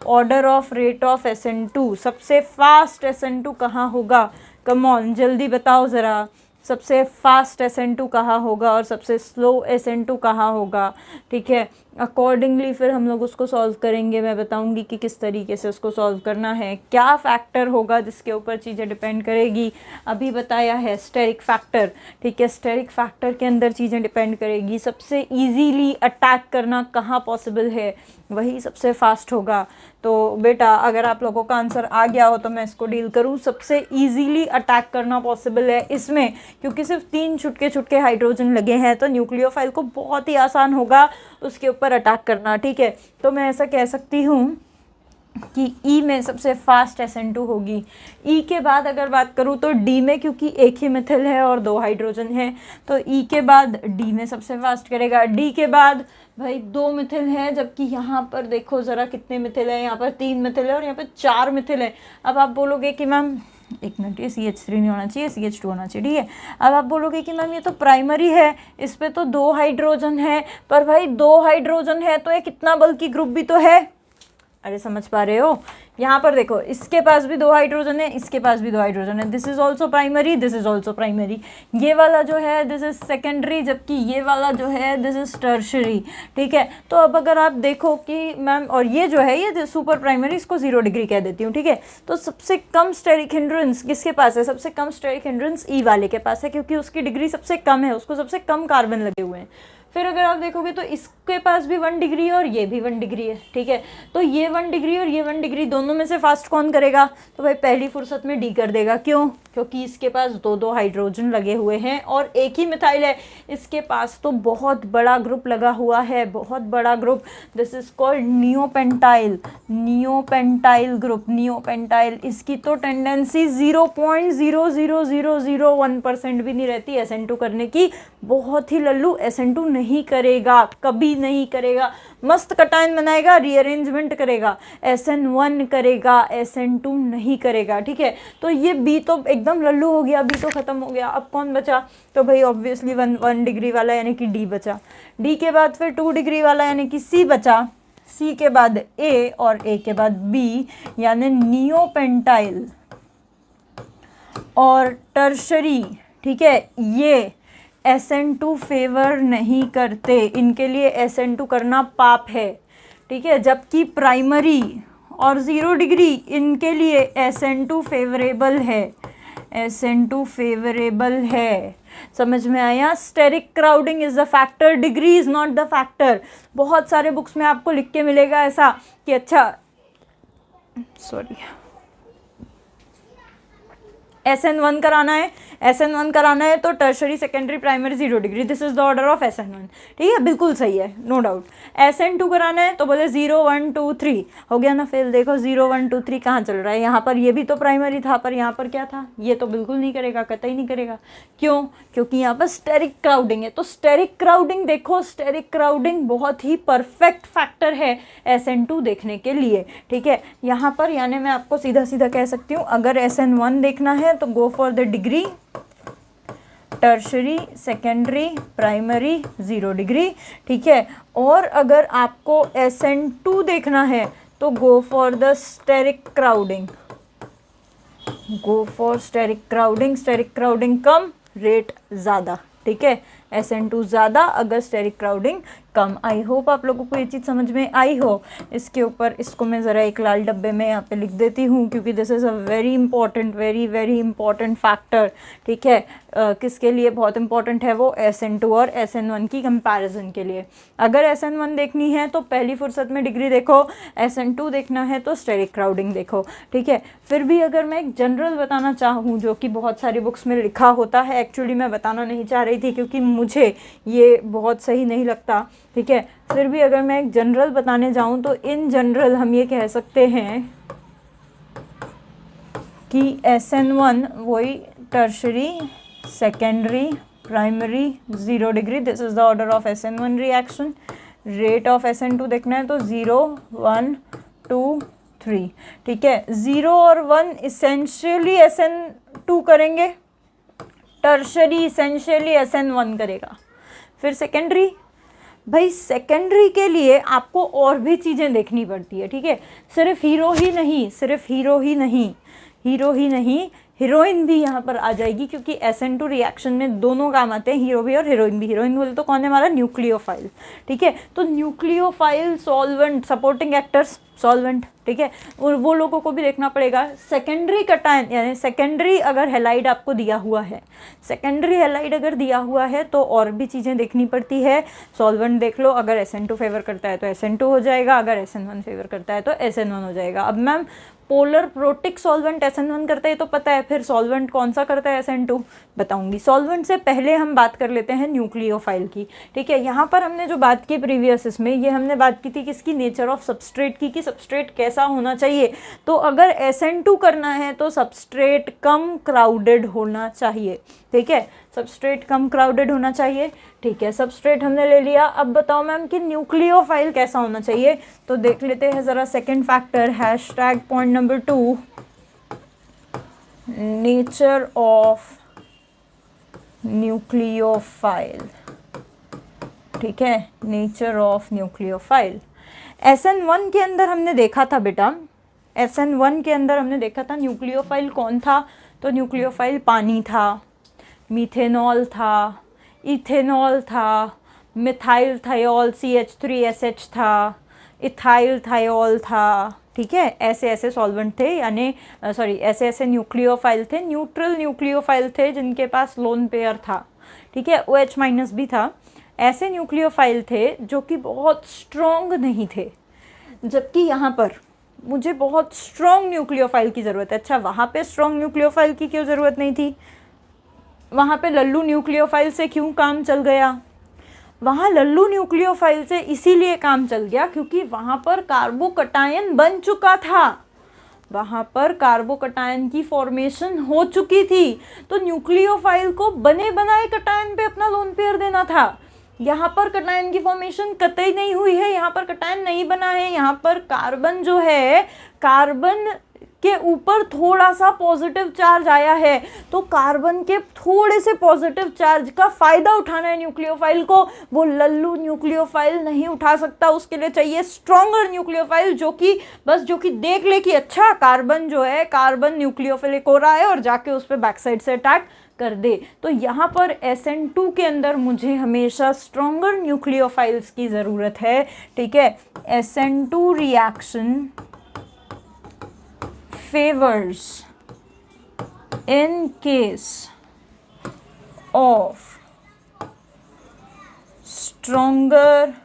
order of rate of SN2, सबसे फास्ट SN2 कहाँ होगा, कम ऑन जल्दी बताओ ज़रा, सबसे फास्ट SN2 कहाँ होगा और सबसे स्लो SN2 कहाँ होगा। ठीक है, अकॉर्डिंगली फिर हम लोग उसको सॉल्व करेंगे, मैं बताऊंगी कि किस तरीके से उसको सॉल्व करना है, क्या फैक्टर होगा जिसके ऊपर चीज़ें डिपेंड करेगी। अभी बताया है स्टेरिक फैक्टर। ठीक है, स्टेरिक फैक्टर के अंदर चीज़ें डिपेंड करेगी, सबसे ईजीली अटैक करना कहाँ पॉसिबल है, वही सबसे फास्ट होगा। तो बेटा अगर आप लोगों का आंसर आ गया हो तो मैं इसको डील करूँ, सबसे ईजीली अटैक करना पॉसिबल है इसमें, क्योंकि सिर्फ 3 छुटके हाइड्रोजन लगे हैं, तो न्यूक्लियोफाइल को बहुत ही आसान होगा उसके ऊपर अटैक करना। ठीक है, तो मैं ऐसा कह सकती हूँ कि E में सबसे फास्ट SN2 होगी। E के बाद अगर बात करूँ तो D में, क्योंकि एक ही मिथिल है और 2 हाइड्रोजन है, तो E के बाद D में सबसे फास्ट करेगा। D के बाद भाई 2 मिथिल है, जबकि यहाँ पर देखो ज़रा कितने मिथिल है, यहाँ पर 3 मिथिल है और यहाँ पर 4 मिथिल है। अब आप बोलोगे कि मैम एक मिनट, ये CH3 नहीं होना चाहिए, CH2 होना चाहिए। ठीक है, अब आप बोलोगे कि मैम ये तो प्राइमरी है, इस पे तो 2 हाइड्रोजन है, पर भाई 2 हाइड्रोजन है तो ये कितना बल्कि ग्रुप भी तो है। अरे समझ पा रहे हो, यहाँ पर देखो इसके पास भी 2 हाइड्रोजन है, इसके पास भी 2 हाइड्रोजन है, this is also primary, this is also primary. ये वाला जो है दिस इज सेकेंडरी, जबकि ये वाला जो है दिस इज टर्शरी। ठीक है, तो अब अगर आप देखो कि मैम, और ये जो है ये सुपर प्राइमरी, इसको 0 डिग्री कह देती हूँ। ठीक है, तो सबसे कम स्टेरिक हिंड्रेंस किसके पास है, सबसे कम स्टेरिक हिंड्रेंस E वाले के पास है, क्योंकि उसकी डिग्री सबसे कम है, उसको सबसे कम कार्बन लगे हुए हैं। फिर अगर आप देखोगे तो इसके पास भी 1 डिग्री और ये भी 1 डिग्री है। ठीक है, तो ये 1 डिग्री और ये 1 डिग्री, दोनों में से फास्ट कौन करेगा, तो भाई पहली फुर्सत में D कर देगा। क्यों, क्योंकि इसके पास 2 हाइड्रोजन लगे हुए हैं और एक ही मिथाइल है, इसके पास तो बहुत बड़ा ग्रुप लगा हुआ है, बहुत बड़ा group, this is called neopentyl, neopentyl group, neopentyl. इसकी तो टेंडेंसी 0.00001% भी नहीं रहती SN2 करने की, बहुत ही लल्लू, SN2 नहीं करेगा, कभी नहीं करेगा, मस्त कटायन बनाएगा, रीअरेंजमेंट करेगा, SN1 करेगा, SN2 नहीं करेगा, ठीक है। तो ये बी तो एकदम लल्लू हो गया, बी तो खत्म हो गया। अब कौन बचा? तो भाई ऑब्वियसली 1 डिग्री वाला यानी कि डी बचा। डी के बाद फिर 2 डिग्री वाला यानी कि सी बचा। सी के बाद ए और ए के बाद बी यानी नियोपेंटाइल और टर्शरी, ठीक है। ये SN2 फेवर नहीं करते, इनके लिए SN2 करना पाप है, ठीक है। जबकि प्राइमरी और 0 डिग्री इनके लिए SN2 फेवरेबल है, SN2 फेवरेबल है। समझ में आया? Steric crowding is the factor, degree is not the factor. बहुत सारे बुक्स में आपको लिख के मिलेगा ऐसा कि अच्छा सॉरी SN1 कराना है, SN1 कराना है तो tertiary secondary primary 0 degree, this is the order of SN1, ठीक है, बिल्कुल सही है, नो डाउट। SN2 कराना है तो बोले 0 1 2 3 हो गया ना फेल। देखो 0 1 2 3 कहाँ चल रहा है, यहाँ पर ये भी तो प्राइमरी था, पर यहाँ पर क्या था, ये तो बिल्कुल नहीं करेगा, कतई नहीं करेगा। क्यों? क्योंकि यहाँ पर स्टेरिक क्राउडिंग है। तो स्टेरिक क्राउडिंग देखो, स्टेरिक क्राउडिंग बहुत ही परफेक्ट फैक्टर है SN2 देखने के लिए, ठीक है। यहाँ पर यानी मैं आपको सीधा सीधा कह सकती हूँ, अगर SN1 देखना है तो go for the degree, tertiary secondary primary 0 degree, ठीक है। और अगर आपको SN2 देखना है तो go for the steric crowding, go for steric crowding. Steric crowding कम, रेट ज़्यादा, ठीक है। SN2 ज़्यादा अगर स्टेरिक क्राउडिंग कम। आई होप आप लोगों को ये चीज़ समझ में आई हो। इसके ऊपर इसको मैं ज़रा एक लाल डब्बे में यहाँ पे लिख देती हूँ, क्योंकि this is a very important, very very important factor, ठीक है। किसके लिए बहुत इंपॉर्टेंट है वो? SN2 और SN1 की कंपैरिजन के लिए। अगर SN1 देखनी है तो पहली फुर्सत में डिग्री देखो, SN2 देखना है तो स्टेरिक क्राउडिंग देखो, ठीक है। फिर भी अगर मैं एक जनरल बताना चाहूँ, जो कि बहुत सारी बुक्स में लिखा होता है, एक्चुअली मैं बताना नहीं चाह रही थी क्योंकि मुझे ये बहुत सही नहीं लगता, ठीक है। फिर भी अगर मैं एक जनरल बताने जाऊं तो इन जनरल हम ये कह सकते हैं कि SN1 वही tertiary secondary primary 0 degree, this is the order of SN1 reaction. Rate of SN2 देखना है तो 0 1 2 3, ठीक है। 0 और 1 इसेंशियली SN2 करेंगे, टर्शरी इसेंशियली SN1 करेगा। फिर सेकेंडरी, भाई सेकेंडरी के लिए आपको और भी चीज़ें देखनी पड़ती है, ठीक है। सिर्फ हीरो ही नहीं, सिर्फ हीरो ही नहीं, हीरो ही नहीं, हीरोइन भी यहाँ पर आ जाएगी, क्योंकि SN2 रिएक्शन में दोनों काम आते हैं, हीरो भी और हीरोइन भी। हीरोइन बोले तो कौन है हमारा? न्यूक्लियोफाइल, ठीक है। तो nucleophile, solvent, supporting actors, solvent, ठीक है, और वो लोगों को भी देखना पड़ेगा। सेकेंडरी कटायन यानी सेकेंडरी अगर हेलाइड आपको दिया हुआ है, सेकेंडरी हेलाइड अगर दिया हुआ है तो और भी चीज़ें देखनी पड़ती है। सॉल्वेंट देख लो, अगर SN2 फेवर करता है तो SN2 हो जाएगा, अगर SN1 फेवर करता है तो SN1 हो जाएगा। अब ma'am polar protic solvent SN1 करता है तो पता है, फिर सॉल्वेंट कौन सा करता है SN2 बताऊंगी। सॉल्वेंट से पहले हम बात कर लेते हैं न्यूक्लियोफाइल की, ठीक है। यहाँ पर हमने जो बात की प्रीवियस इसमें, ये हमने बात की थी किसकी? नेचर ऑफ सबस्ट्रेट की, कि सबस्ट्रेट कैसा होना चाहिए। तो अगर SN2 करना है तो सबस्ट्रेट कम क्राउडेड होना चाहिए, ठीक है, सबस्ट्रेट कम क्राउडेड होना चाहिए, ठीक है। सबस्ट्रेट हमने ले लिया। अब बताओ मैम कि न्यूक्लियोफाइल कैसा होना चाहिए, तो देख लेते हैं ज़रा second factor, hashtag point number 2, nature of nucleophile, ठीक है, नेचर ऑफ न्यूक्लियोफाइल। SN1 के अंदर हमने देखा था बेटा, SN1 के अंदर हमने देखा था न्यूक्लियोफाइल कौन था, तो न्यूक्लियोफाइल पानी था, मीथेनॉल था, इथेनॉल था, मिथाइल थायोल CH3SH था, इथाइल थायोल था, ठीक है। ऐसे ऐसे सॉल्वेंट थे, यानी सॉरी ऐसे ऐसे न्यूक्लियोफाइल थे, न्यूट्रल न्यूक्लियोफाइल थे जिनके पास लोन पेयर था, ठीक है, OH माइनस भी था। ऐसे न्यूक्लियोफाइल थे जो कि बहुत स्ट्रॉन्ग नहीं थे, जबकि यहाँ पर मुझे बहुत स्ट्रॉन्ग न्यूक्लियोफाइल की ज़रूरत है। अच्छा, वहाँ पे स्ट्रॉन्ग न्यूक्लियोफाइल की क्यों ज़रूरत नहीं थी? वहाँ पे लल्लू न्यूक्लियोफाइल से क्यों काम चल गया? वहाँ लल्लू न्यूक्लियोफाइल से इसीलिए काम चल गया क्योंकि वहाँ पर कार्बोकटायन बन चुका था, वहाँ पर कार्बोकटायन की फॉर्मेशन हो चुकी थी। तो न्यूक्लियोफाइल को बने बनाए कटायन पे अपना लोन पेयर देना था, यहाँ पर कटायन की फॉर्मेशन कतई नहीं हुई है, यहाँ पर कटायन नहीं बना है। यहाँ पर कार्बन जो है, कार्बन के ऊपर थोड़ा सा पॉजिटिव चार्ज आया है, तो कार्बन के थोड़े से पॉजिटिव चार्ज का फायदा उठाना है न्यूक्लियोफाइल को। वो लल्लू न्यूक्लियोफाइल नहीं उठा सकता, उसके लिए चाहिए स्ट्रॉन्गर न्यूक्लियोफाइल जो कि देख ले कि अच्छा कार्बन जो है, कार्बन न्यूक्लियोफिलिक हो रहा है और जाके उस पर बैक साइड से अटैक कर दे। तो यहाँ पर SN2 के अंदर मुझे हमेशा स्ट्रॉन्गर न्यूक्लियोफाइल्स की ज़रूरत है, ठीक है। SN2 reaction favors in case of stronger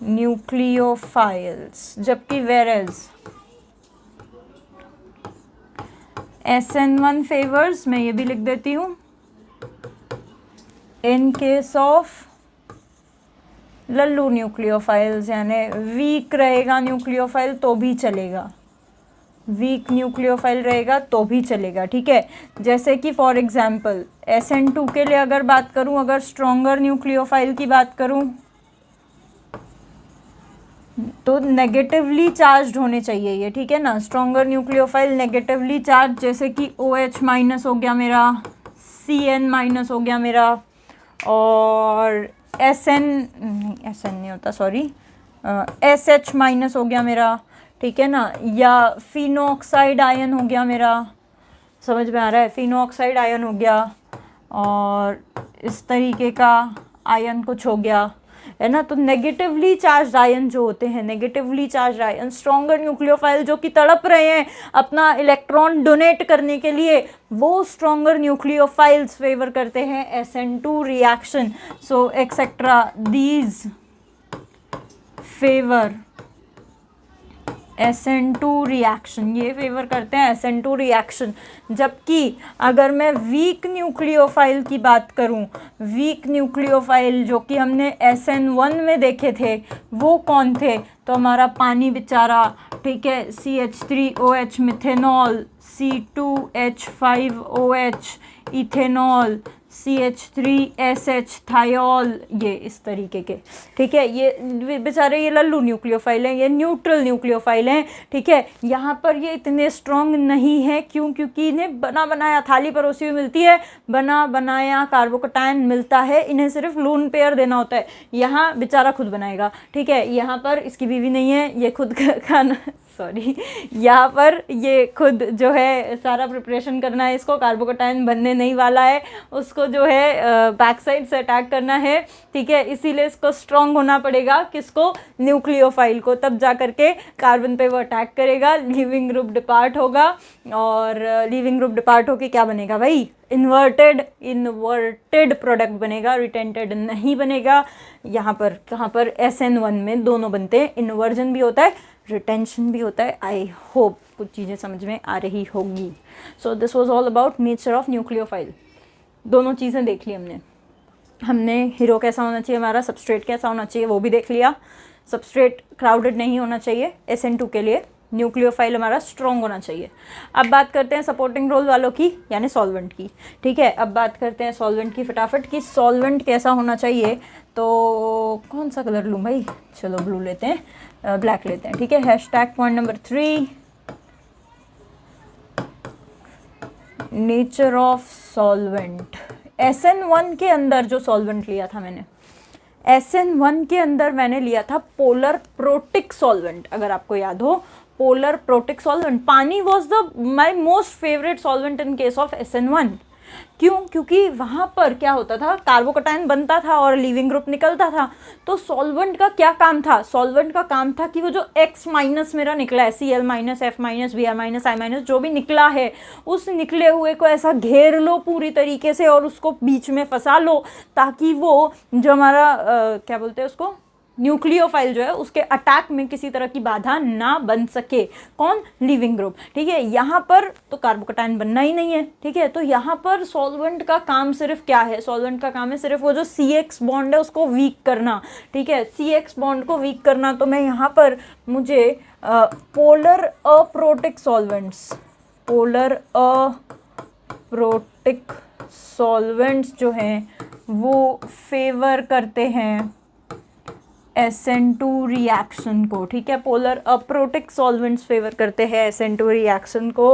nucleophiles, जबकि whereas SN1 favors, मैं ये भी लिख देती हूँ, in case of Lallu nucleophiles, यानी वीक रहेगा न्यूक्लियोफाइल तो भी चलेगा, वीक न्यूक्लियोफाइल रहेगा तो भी चलेगा, ठीक है। जैसे कि फॉर एग्जांपल SN2 के लिए अगर बात करूं, अगर स्ट्रॉन्गर न्यूक्लियोफाइल की बात करूं तो नेगेटिवली चार्ज्ड होने चाहिए ये, ठीक है ना। स्ट्रॉन्गर न्यूक्लियोफाइल नेगेटिवली चार्ज, जैसे कि OH माइनस हो गया मेरा, CN माइनस हो गया मेरा, और SN नहीं होता, सॉरी, SH माइनस हो गया मेरा, ठीक है ना, या फिनोक्साइड आयन हो गया मेरा, समझ में आ रहा है, फिनोक्साइड आयन हो गया, और इस तरीके का आयन कुछ हो गया, है ना। तो नेगेटिवली चार्ज आयन जो होते हैं, negatively charge ion, stronger nucleophile जो कि तड़प रहे हैं अपना इलेक्ट्रॉन डोनेट करने के लिए, वो स्ट्रॉन्गर न्यूक्लियोफाइल्स फेवर करते हैं SN2 reaction. So etcetera these favour SN2 reaction, ये फेवर करते हैं SN2 रिएक्शन। जबकि अगर मैं वीक न्यूक्लियोफाइल की बात करूं, वीक न्यूक्लियोफाइल जो कि हमने SN1 में देखे थे, वो कौन थे, तो हमारा पानी बेचारा, ठीक है, CH3OH methanol, C2H5OH ethanol, CH3SH thiol, ये इस तरीके के, ठीक है। ये बेचारे ये लल्लू न्यूक्लियोफाइल हैं, ये न्यूट्रल न्यूक्लियोफाइल हैं, ठीक है। यहाँ पर ये इतने स्ट्रॉन्ग नहीं है, क्यों, क्योंकि इन्हें बना बनाया थाली परोसी हुई मिलती है, बना बनाया कार्बोकटायन मिलता है, इन्हें सिर्फ लोन पेयर देना होता है। यहाँ बेचारा खुद बनाएगा, ठीक है। यहाँ पर इसकी बीवी नहीं है, ये खुद खाना, सॉरी, यहाँ पर ये खुद जो है सारा प्रिपरेशन करना है, इसको कार्बोकटायन बनने नहीं वाला है, उसको जो है बैक साइड से अटैक करना है, ठीक है। इसीलिए इसको स्ट्रॉन्ग होना पड़ेगा, किसको, न्यूक्लियोफाइल को, तब जा करके कार्बन पे वो अटैक करेगा, लीविंग ग्रुप डिपार्ट होगा, और लीविंग ग्रुप डिपार्ट होके क्या बनेगा भाई, इन्वर्टेड प्रोडक्ट बनेगा, रिटेंटेड नहीं बनेगा। यहाँ पर कहाँ पर SN1 में दोनों बनते हैं, इन्वर्जन भी होता है, रिटेंशन भी होता है। आई होप कुछ चीज़ें समझ में आ रही होगी। So this was all about nature of nucleophile. दोनों चीज़ें देख ली हमने हीरो कैसा होना चाहिए हमारा, सबस्ट्रेट कैसा होना चाहिए वो भी देख लिया। सबस्ट्रेट क्राउडेड नहीं होना चाहिए SN2 के लिए, न्यूक्लियोफाइल हमारा स्ट्रॉन्ग होना चाहिए। अब बात करते हैं सपोर्टिंग रोल वालों की, यानी सॉल्वेंट की, ठीक है। अब बात करते हैं सॉल्वेंट की फटाफट, कि सॉल्वेंट कैसा होना चाहिए। तो कौन सा कलर लूँ भाई, चलो ब्लू लेते हैं, ब्लैक लेते हैं, ठीक है। Hashtag point number 3, nature of solvent. SN1 के अंदर जो सॉल्वेंट लिया था मैंने, SN1 के अंदर मैंने लिया था पोलर प्रोटिक सॉल्वेंट, अगर आपको याद हो, पोलर प्रोटिक सॉल्वेंट। पानी was the my most favourite solvent in case of SN1। क्यों, क्योंकि वहाँ पर क्या होता था, कार्बोकटायन बनता था और लीविंग ग्रुप निकलता था। तो सॉल्वेंट का क्या काम था, सॉल्वेंट का काम था कि वो जो X माइनस मेरा निकला है, Cl minus, F minus, Br minus, I minus, जो भी निकला है, उस निकले हुए को ऐसा घेर लो पूरी तरीके से और उसको बीच में फंसा लो, ताकि वो जो हमारा क्या बोलते हैं उसको, न्यूक्लियोफाइल जो है, उसके अटैक में किसी तरह की बाधा ना बन सके। कौन, लिविंग ग्रुप, ठीक है। यहाँ पर तो कार्बोकटायन बनना ही नहीं है, ठीक है। तो यहाँ पर सॉल्वेंट का काम सिर्फ क्या है, सॉल्वेंट का काम है सिर्फ वो जो CX बॉन्ड है उसको वीक करना, ठीक है, CX बॉन्ड को वीक करना। तो मैं यहाँ पर मुझे polar aprotic solvents, polar aprotic solvents जो हैं वो फेवर करते हैं SN2 रिएक्शन को, ठीक है। पोलर अप्रोटिक सॉल्वेंट्स फेवर करते हैं SN2 रिएक्शन को।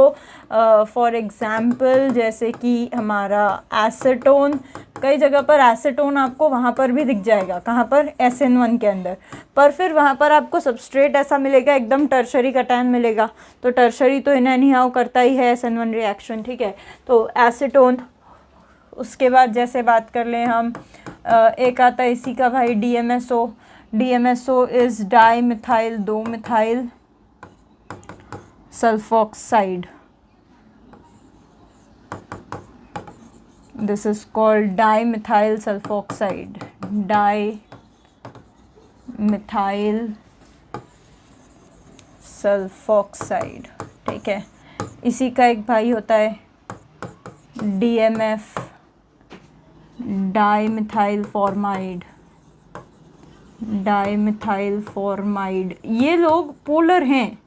फॉर एग्जांपल जैसे कि हमारा एसीटोन, कई जगह पर एसीटोन आपको वहाँ पर भी दिख जाएगा, कहाँ पर, SN1 के अंदर, पर फिर वहाँ पर आपको सबस्ट्रेट ऐसा मिलेगा एकदम टर्शरी कटायन मिलेगा। तो टर्शरी तो इन एनी हाउ करता ही है SN1 रिएक्शन, ठीक है। तो एसीटोन, उसके बाद जैसे बात कर लें हम, एक आता है इसी का भाई DMSO। DMSO is di methyl 2 methyl sulphoxide. This is called di methyl sulphoxide, di methyl sulphoxide, ठीक है। इसी का एक भाई होता है DMF, di methyl formamide, dimethyl formamide. ये लोग पोलर हैं,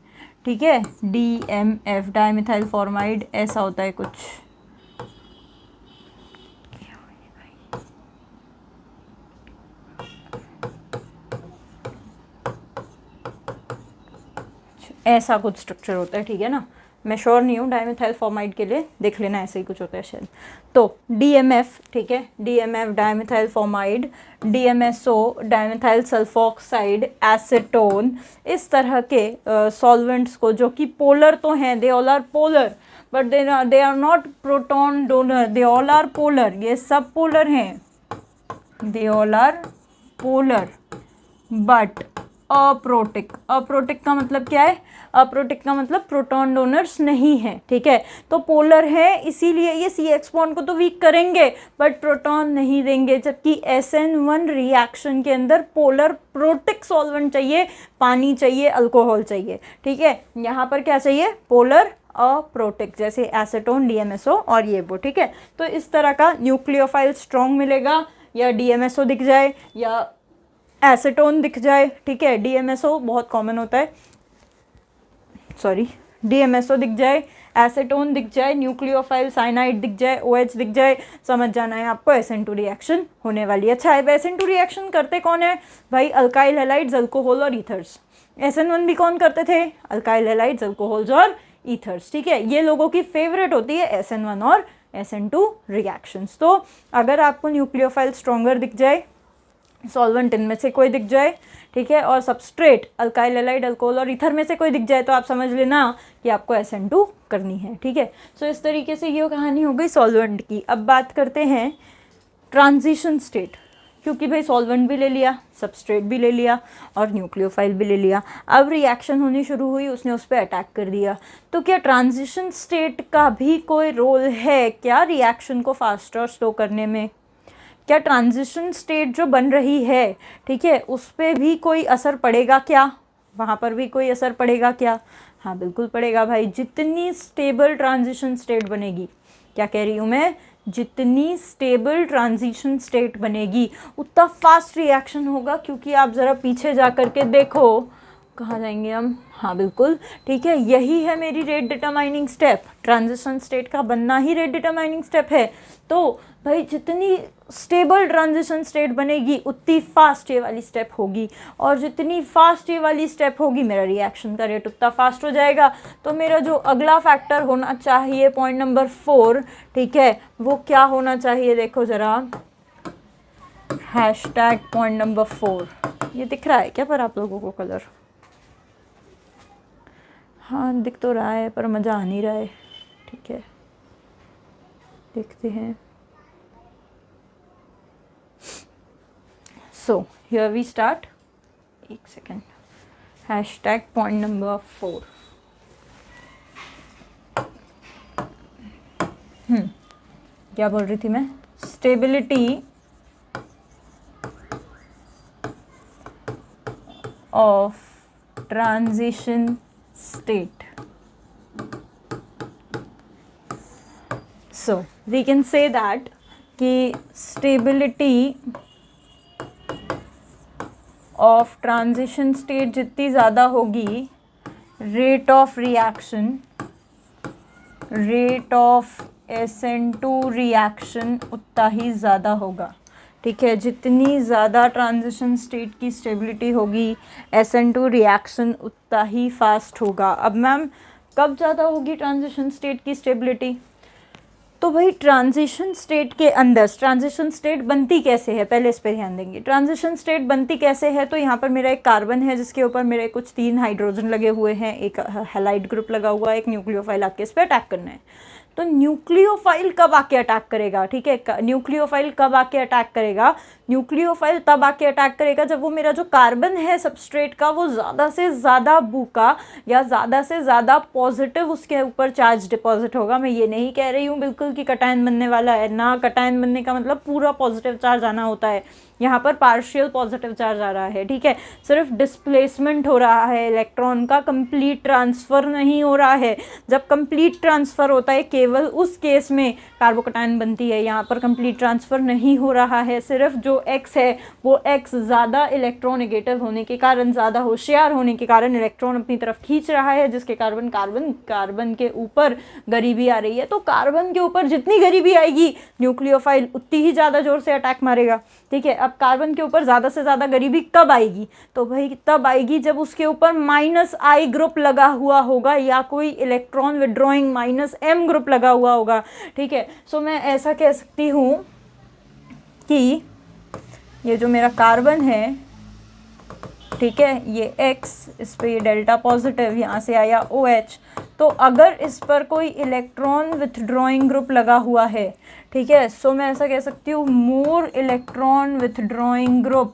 ठीक है। DMF, डाईमिथाइल फॉर्माइड, ऐसा होता है कुछ। ऐसा कुछ स्ट्रक्चर होता है, ठीक है ना। मैं श्योर नहीं हूँ, डाईमिथाइल फॉर्माइड के लिए देख लेना, ऐसे ही कुछ होता है शायद। तो DMF, ठीक है, DMF dimethyl formamide, DMSO dimethyl sulfoxide, acetone, इस तरह के सॉल्वेंट्स को जो कि पोलर तो हैं, they all are polar but they are not proton donor, they all are polar, ये सब पोलर हैं, they all are polar but aprotic. Aprotic का मतलब क्या है? अप्रोटिक का मतलब प्रोटॉन डोनर्स नहीं है, ठीक है। तो पोलर है, इसीलिए ये CH बॉन्ड को तो वीक करेंगे बट प्रोटॉन नहीं देंगे, जबकि SN1 रिएक्शन के अंदर पोलर प्रोटिक सॉल्वेंट चाहिए, पानी चाहिए, अल्कोहल चाहिए, ठीक है। यहाँ पर क्या चाहिए? पोलर अप्रोटिक, जैसे एसीटोन, DMSO और ये वो, ठीक है। तो इस तरह का न्यूक्लियोफाइल स्ट्रॉन्ग मिलेगा, या DMSO दिख जाए या एसीटोन दिख जाए, ठीक है। DMSO बहुत कॉमन होता है, सॉरी, DMSO दिख जाए, एसीटोन दिख जाए, न्यूक्लियोफाइल साइनाइड दिख जाए, OH दिख जाए, समझ जाना है आपको SN2 रिएक्शन होने वाली है। अच्छा है, SN2 रिएक्शन करते कौन है भाई? अल्काइल हैलाइड्स, अल्कोहल और ईथर्स। SN1 भी कौन करते थे? अल्काइल हैलाइड्स, अल्कोहल्स और ईथर्स, ठीक है। ये लोगों की फेवरेट होती है SN1 और SN2 रिएक्शंस। तो अगर आपको न्यूक्लियोफाइल स्ट्रॉन्गर दिख जाए, सॉल्वेंट इनमें से कोई दिख जाए, ठीक है, और सबस्ट्रेट अल्काइल हैलाइड, अल्कोहल और ईथर में से कोई दिख जाए, तो आप समझ लेना कि आपको SN2 करनी है, ठीक है। सो इस तरीके से ये कहानी हो गई सॉल्वेंट की। अब बात करते हैं ट्रांजिशन स्टेट, क्योंकि भाई सॉल्वेंट भी ले लिया, सबस्ट्रेट भी ले लिया और न्यूक्लियोफाइल भी ले लिया। अब रिएक्शन होनी शुरू हुई, उसने उस पर अटैक कर दिया। तो क्या ट्रांजिशन स्टेट का भी कोई रोल है क्या रिएक्शन को फास्टर स्लो करने में? क्या ट्रांजिशन स्टेट जो बन रही है, ठीक है, उस पर भी कोई असर पड़ेगा क्या? वहाँ पर भी कोई असर पड़ेगा क्या? हाँ बिल्कुल पड़ेगा भाई। जितनी स्टेबल ट्रांजिशन स्टेट बनेगी, क्या कह रही हूँ मैं, जितनी स्टेबल ट्रांजिशन स्टेट बनेगी उतना फास्ट रिएक्शन होगा। क्योंकि आप ज़रा पीछे जा कर के देखो, कहाँ जाएंगे हम, हाँ बिल्कुल, ठीक है, यही है मेरी rate determining step. Transition state का बनना ही रेट डिटरमाइनिंग स्टेप है। तो भाई जितनी स्टेबल ट्रांजिशन स्टेट बनेगी उतनी फास्ट ये वाली स्टेप होगी, और जितनी फास्ट ये वाली स्टेप होगी मेरा रिएक्शन का रेट उतना फास्ट हो जाएगा। तो मेरा जो अगला फैक्टर होना चाहिए, पॉइंट नंबर 4, ठीक है, वो क्या होना चाहिए? देखो ज़रा, हैशटैग पॉइंट नंबर 4, ये दिख रहा है क्या पर आप लोगों को कलर? हाँ दिख तो रहा है पर मज़ा आ नहीं रहा है, ठीक है, देखते हैं। सो हियर वी स्टार्ट, एक सेकेंड, हैशटैग पॉइंट नंबर 4। क्या बोल रही थी मैं? Stability of transition state. So we can say that कि stability of transition state जितनी ज़्यादा होगी, rate of reaction, rate of SN2 reaction उतना ही ज़्यादा होगा। ठीक है, जितनी ज़्यादा ट्रांजिशन स्टेट की स्टेबिलिटी होगी SN2 रिएक्शन उतना ही फास्ट होगा। अब मैम कब ज़्यादा होगी ट्रांजिशन स्टेट की स्टेबिलिटी? तो भाई ट्रांजिशन स्टेट के अंदर ट्रांजिशन स्टेट बनती कैसे है, पहले इस पर ध्यान देंगे। ट्रांजिशन स्टेट बनती कैसे है, तो यहाँ पर मेरा एक कार्बन है जिसके ऊपर मेरे कुछ 3 हाइड्रोजन लगे हुए हैं, एक हैलाइड ग्रुप लगा हुआ है, एक न्यूक्लियोफाइल आपके इस पर अटैक करना है। तो न्यूक्लियोफाइल कब आके अटैक करेगा? ठीक है, न्यूक्लियोफाइल कब आके अटैक करेगा? न्यूक्लियोफाइल तब आके अटैक करेगा जब वो मेरा जो कार्बन है सबस्ट्रेट का वो ज़्यादा से ज़्यादा बूका या ज़्यादा से ज़्यादा पॉजिटिव उसके ऊपर चार्ज डिपॉजिट होगा। मैं ये नहीं कह रही हूँ बिल्कुल कि कटायन बनने वाला है ना, कटायन बनने का मतलब पूरा पॉजिटिव चार्ज आना होता है, यहाँ पर पार्शियल पॉजिटिव चार्ज आ रहा है। ठीक है, सिर्फ डिस्प्लेसमेंट हो रहा है, इलेक्ट्रॉन का कंप्लीट ट्रांसफ़र नहीं हो रहा है। जब कंप्लीट ट्रांसफ़र होता है केवल उस केस में कार्बोकटायन बनती है, यहाँ पर कंप्लीट ट्रांसफ़र नहीं हो रहा है। सिर्फ जो X है वो X ज़्यादा इलेक्ट्रोनेगेटिव होने के कारण, ज़्यादा होशियार होने के कारण इलेक्ट्रॉन अपनी तरफ खींच रहा है, जिसके कारण कार्बन के ऊपर गरीबी आ रही है। तो कार्बन के ऊपर जितनी गरीबी आएगी न्यूक्लियोफाइल उतनी ही ज़्यादा जोर से अटैक मारेगा। ठीक है, अब कार्बन के ऊपर ज़्यादा से ज़्यादा गरीबी कब आएगी? तो भाई तब आएगी जब उसके ऊपर -I ग्रुप लगा हुआ होगा या कोई इलेक्ट्रॉन विड्रॉइंग -M ग्रुप लगा हुआ होगा। ठीक है, सो मैं ऐसा कह सकती हूँ कि ये जो मेरा कार्बन है, ठीक है, ये X, इस पे ये डेल्टा पॉजिटिव, यहाँ से आया OH, तो अगर इस पर कोई इलेक्ट्रॉन विथड्रॉइंग ग्रुप लगा हुआ है, ठीक है, सो मैं ऐसा कह सकती हूँ more electron withdrawing group,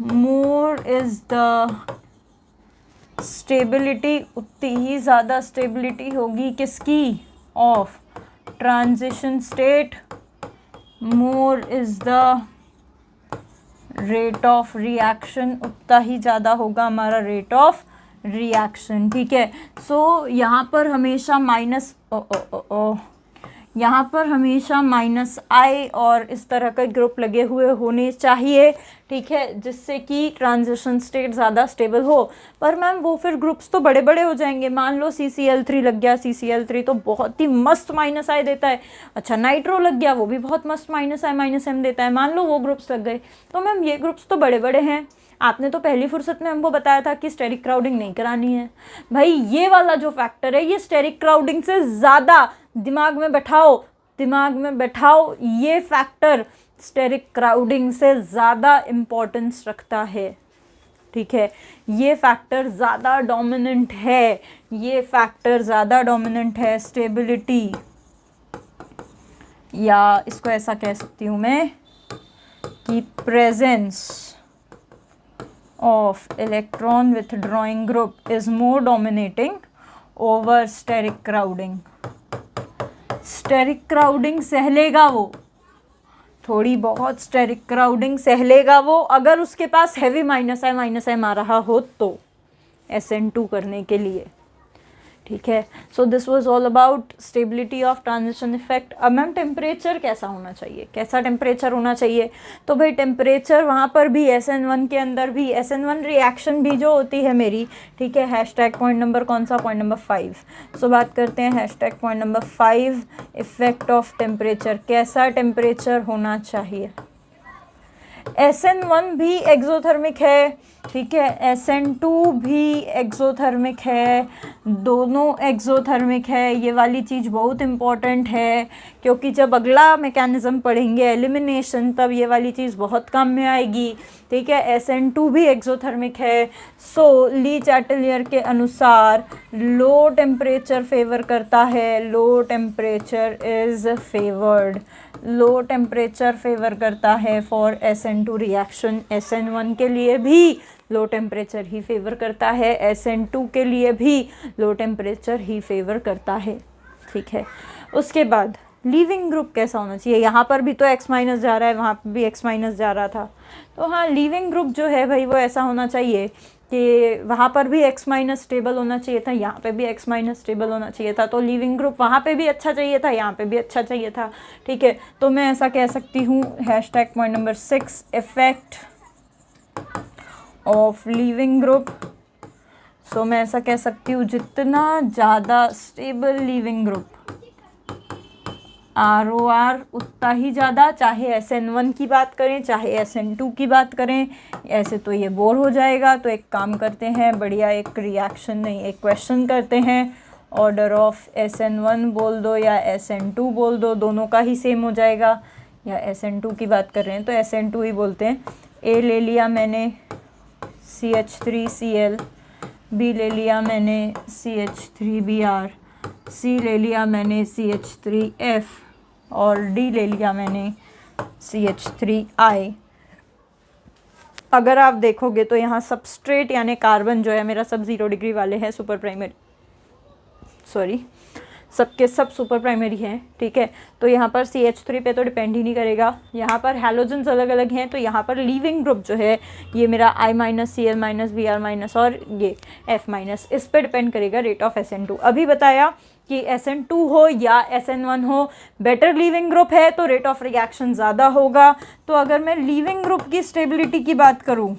more is the stability, उतनी ही ज़्यादा स्टेबिलिटी होगी किसकी? Of transition state, more is the rate of reaction, उतना ही ज़्यादा होगा हमारा रेट ऑफ रिएक्शन। ठीक है, सो यहाँ पर हमेशा यहाँ पर हमेशा -I और इस तरह का ग्रुप लगे हुए होने चाहिए। ठीक है, जिससे कि ट्रांजिशन स्टेट ज़्यादा स्टेबल हो। पर मैम वो फिर ग्रुप्स तो बड़े बड़े हो जाएंगे। मान लो CCl3 लग गया, CCl3 तो बहुत ही मस्त -I देता है। अच्छा, नाइट्रो लग गया, वो भी बहुत मस्त -I -M देता है। मान लो वो ग्रुप्स लग गए, तो मैम ये ग्रुप्स तो बड़े बड़े हैं। आपने तो पहली फुर्सत में हमको बताया था कि स्टेरिक क्राउडिंग नहीं करानी है। भाई ये वाला जो फैक्टर है ये स्टेरिक क्राउडिंग से ज़्यादा दिमाग में बैठाओ, ये फैक्टर स्टेरिक क्राउडिंग से ज़्यादा इम्पोर्टेंस रखता है। ठीक है, ये फैक्टर ज़्यादा डोमिनेंट है, स्टेबिलिटी, या इसको ऐसा कह सकती हूँ मैं कि presence of electron withdrawing group is more dominating over steric crowding. Steric crowding सहलेगा वो, थोड़ी बहुत स्टेरिक क्राउडिंग सहलेगा वो, अगर उसके पास हैवी -I आ रहा हो तो SN2 करने के लिए। ठीक है, so this was all about stability of transition effect. अब मैम टेम्परेचर कैसा होना चाहिए, कैसा टेम्परेचर होना चाहिए? तो भाई टेम्परेचर वहाँ पर भी SN1 के अंदर भी SN1 रिएक्शन भी जो होती है मेरी, ठीक है, हैशटैग पॉइंट नंबर कौन सा? Point number 5। सो बात करते हैं hashtag point number 5, effect of temperature. कैसा टेम्परेचर होना चाहिए? SN1 भी एक्सोथर्मिक है, ठीक है, SN2 भी एक्सोथर्मिक है, दोनों एक्सोथर्मिक है। ये वाली चीज़ बहुत इम्पॉर्टेंट है, क्योंकि जब अगला मैकेनिज़्म पढ़ेंगे एलिमिनेशन, तब ये वाली चीज़ बहुत काम में आएगी। ठीक है, SN2 भी एक्सोथर्मिक है। सो ली चैटलियर के अनुसार लो टेम्परेचर फेवर करता है, low temperature is favoured, low temperature favour करता है फॉर SN2 रिएक्शन। SN1 के लिए भी लो टेम्परेचर ही फेवर करता है, SN2 के लिए भी लो टेम्परेचर ही फेवर करता है। ठीक है, उसके बाद लीविंग ग्रुप कैसा होना चाहिए? यहाँ पर भी तो X- जा रहा है, वहाँ पर भी X- जा रहा था। तो हाँ, लीविंग ग्रुप जो है भाई वो ऐसा होना चाहिए कि वहाँ पर भी X- स्टेबल होना चाहिए था, यहाँ पे भी X- स्टेबल होना चाहिए था। तो लीविंग ग्रुप वहाँ पे भी अच्छा चाहिए था, यहाँ पे भी अच्छा चाहिए था। ठीक है, तो मैं ऐसा कह सकती हूँ hashtag point number 6, effect of leaving group. So मैं ऐसा कह सकती हूँ जितना ज़्यादा स्टेबल लीविंग ग्रुप, ROR उतना ही ज़्यादा, चाहे SN1 की बात करें चाहे SN2 की बात करें, ऐसे तो ये बोर हो जाएगा। तो एक काम करते हैं, बढ़िया एक रिएक्शन नहीं एक क्वेश्चन करते हैं, ऑर्डर ऑफ SN1 बोल दो या SN2 बोल दो, दोनों का ही सेम हो जाएगा। या SN2 की बात कर रहे हैं तो SN2 ही बोलते हैं। A ले लिया मैंने CH3Cl, B ले लिया मैंने CH3Br, C ले लिया मैंने CH3F और D ले लिया मैंने CH3I। अगर आप देखोगे तो यहाँ सबस्ट्रेट यानी कार्बन जो है मेरा सब 0 डिग्री वाले हैं, सुपर प्राइमरी, सॉरी सबके सब सुपर प्राइमरी हैं, ठीक है। तो यहाँ पर CH3 पे तो डिपेंड ही नहीं करेगा। यहाँ पर हैलोजन्स अलग अलग हैं, तो यहाँ पर लीविंग ग्रुप जो है ये मेरा I-, Cl-, Br- और ये F-, इस पे डिपेंड करेगा रेट ऑफ SN2। अभी बताया कि SN2 हो या SN1 हो, बेटर लीविंग ग्रुप है तो रेट ऑफ रिएक्शन ज़्यादा होगा। तो अगर मैं लीविंग ग्रुप की स्टेबिलिटी की बात करूँ,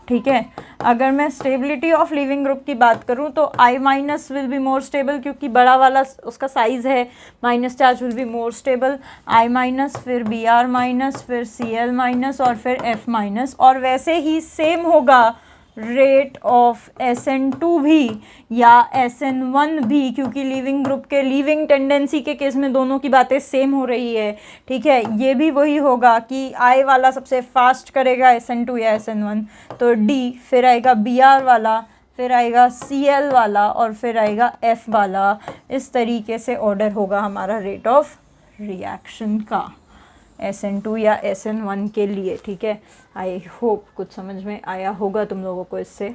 ठीक है, अगर मैं स्टेबिलिटी ऑफ लिविंग ग्रुप की बात करूं तो I- will be more stable, क्योंकि बड़ा वाला उसका साइज़ है, minus charge will be more stable. I-, फिर Br-, फिर Cl- और फिर F-, और वैसे ही सेम होगा रेट ऑफ SN2 भी या SN1 भी, क्योंकि लिविंग ग्रुप के लिविंग टेंडेंसी के केस में दोनों की बातें सेम हो रही है, ठीक है। ये भी वही होगा कि I वाला सबसे फास्ट करेगा SN2 या SN1, तो D, फिर आएगा Br वाला, फिर आएगा Cl वाला और फिर आएगा F वाला। इस तरीके से ऑर्डर होगा हमारा रेट ऑफ रिएक्शन का SN2 या SN1 के लिए, ठीक है। आई होप कुछ समझ में आया होगा तुम लोगों को। इससे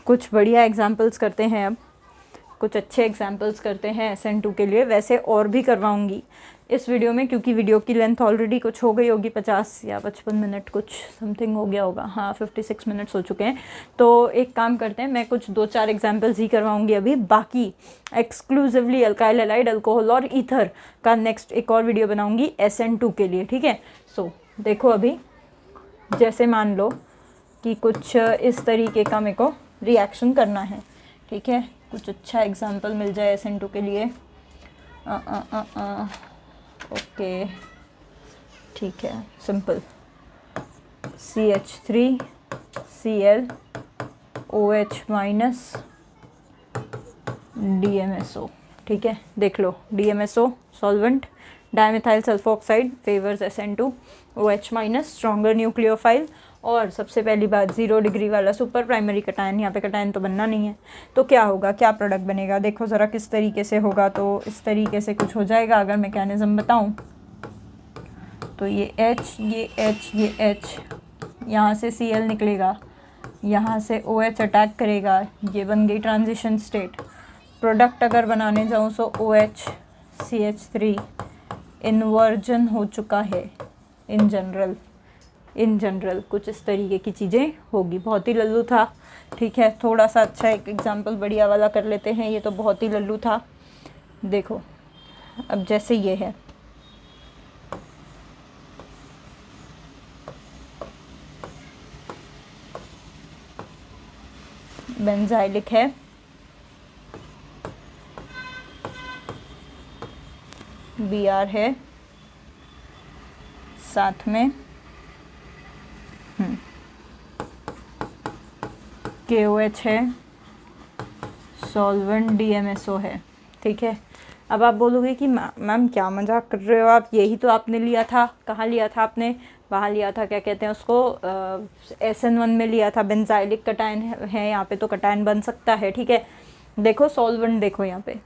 कुछ बढ़िया एग्जांपल्स करते हैं, अब कुछ अच्छे एग्जांपल्स करते हैं SN2 के लिए। वैसे और भी करवाऊंगी इस वीडियो में, क्योंकि वीडियो की लेंथ ऑलरेडी कुछ हो गई होगी, 50 या 55 मिनट कुछ समथिंग हो गया होगा, हाँ 56 मिनट्स हो चुके हैं। तो एक काम करते हैं, मैं कुछ 2-4 एग्जांपल्स ही करवाऊंगी अभी, बाकी एक्सक्लूसिवली अल्काइल हैलाइड, अल्कोहल और ईथर का नेक्स्ट एक और वीडियो बनाऊंगी SN2 के लिए, ठीक है। सो देखो, अभी जैसे मान लो कि कुछ इस तरीके का मेरे को रिएक्शन करना है, ठीक है। कुछ अच्छा एग्जांपल मिल जाए SN2 के लिए। ओके, ठीक है, सिंपल, CH3Cl OH- DMSO, ठीक है। देख लो, DMSO solvent, dimethyl sulphoxide favours SN2, OH- stronger nucleophile, और सबसे पहली बात 0 डिग्री वाला सुपर प्राइमरी कटायन। यहाँ पे कटायन तो बनना नहीं है, तो क्या होगा, क्या प्रोडक्ट बनेगा, देखो ज़रा किस तरीके से होगा। तो इस तरीके से कुछ हो जाएगा। अगर मैकेनिज़्म बताऊँ तो ये H, ये H, ये H, यहाँ से Cl निकलेगा, यहाँ से OH अटैक करेगा, ये बन गई ट्रांजिशन स्टेट। प्रोडक्ट अगर बनाने जाऊँ तो OH CH3 इन्वर्जन हो चुका है। इन जनरल कुछ इस तरीके की चीज़ें होगी। बहुत ही लल्लू था, ठीक है। थोड़ा सा अच्छा एक एग्जांपल बढ़िया वाला कर लेते हैं, ये तो बहुत ही लल्लू था। देखो, अब जैसे ये है, बेंजाइलिक है, Br है साथ में, KOH है, सॉल्वेंट DMSO है, ठीक है। अब आप बोलोगे कि मैम क्या मजाक कर रहे हो आप, यही तो आपने लिया था। कहाँ लिया था आपने, वहाँ लिया था, क्या कहते हैं उसको, SN1 में लिया था। बेंजाइलिक कटायन है यहाँ पे, तो कटायन बन सकता है, ठीक है। देखो सॉल्वेंट, देखो यहाँ पे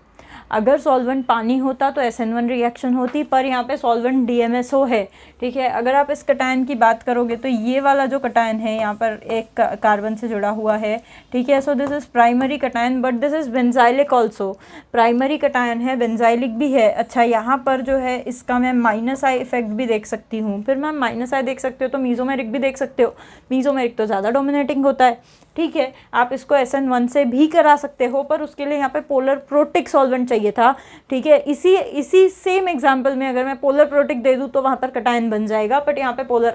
अगर सॉल्वेंट पानी होता तो SN1 रिएक्शन होती, पर यहाँ पे सॉल्वेंट DMSO है, ठीक है। अगर आप इस कटायन की बात करोगे तो ये वाला जो कटायन है यहाँ पर एक कार्बन से जुड़ा हुआ है, ठीक है। So this is primary cation, but this is benzylic also. Primary cation है, बेंजाइलिक भी है। अच्छा, यहाँ पर जो है इसका मैं -I इफेक्ट भी देख सकती हूँ। फिर मैम -I देख सकते हो तो मीज़ोमेरिक भी देख सकते हो। मीज़ोमेरिक तो ज़्यादा डोमिनेटिंग होता है, ठीक है। आप इसको SN1 से भी करा सकते हो, पर उसके लिए यहाँ पे पोलर प्रोटिक सॉल्वेंट चाहिए था, ठीक है। इसी सेम एग्जाम्पल में अगर मैं पोलर प्रोटिक दे दूँ तो वहाँ पर कटायन बन जाएगा, बट यहाँ पे पोलर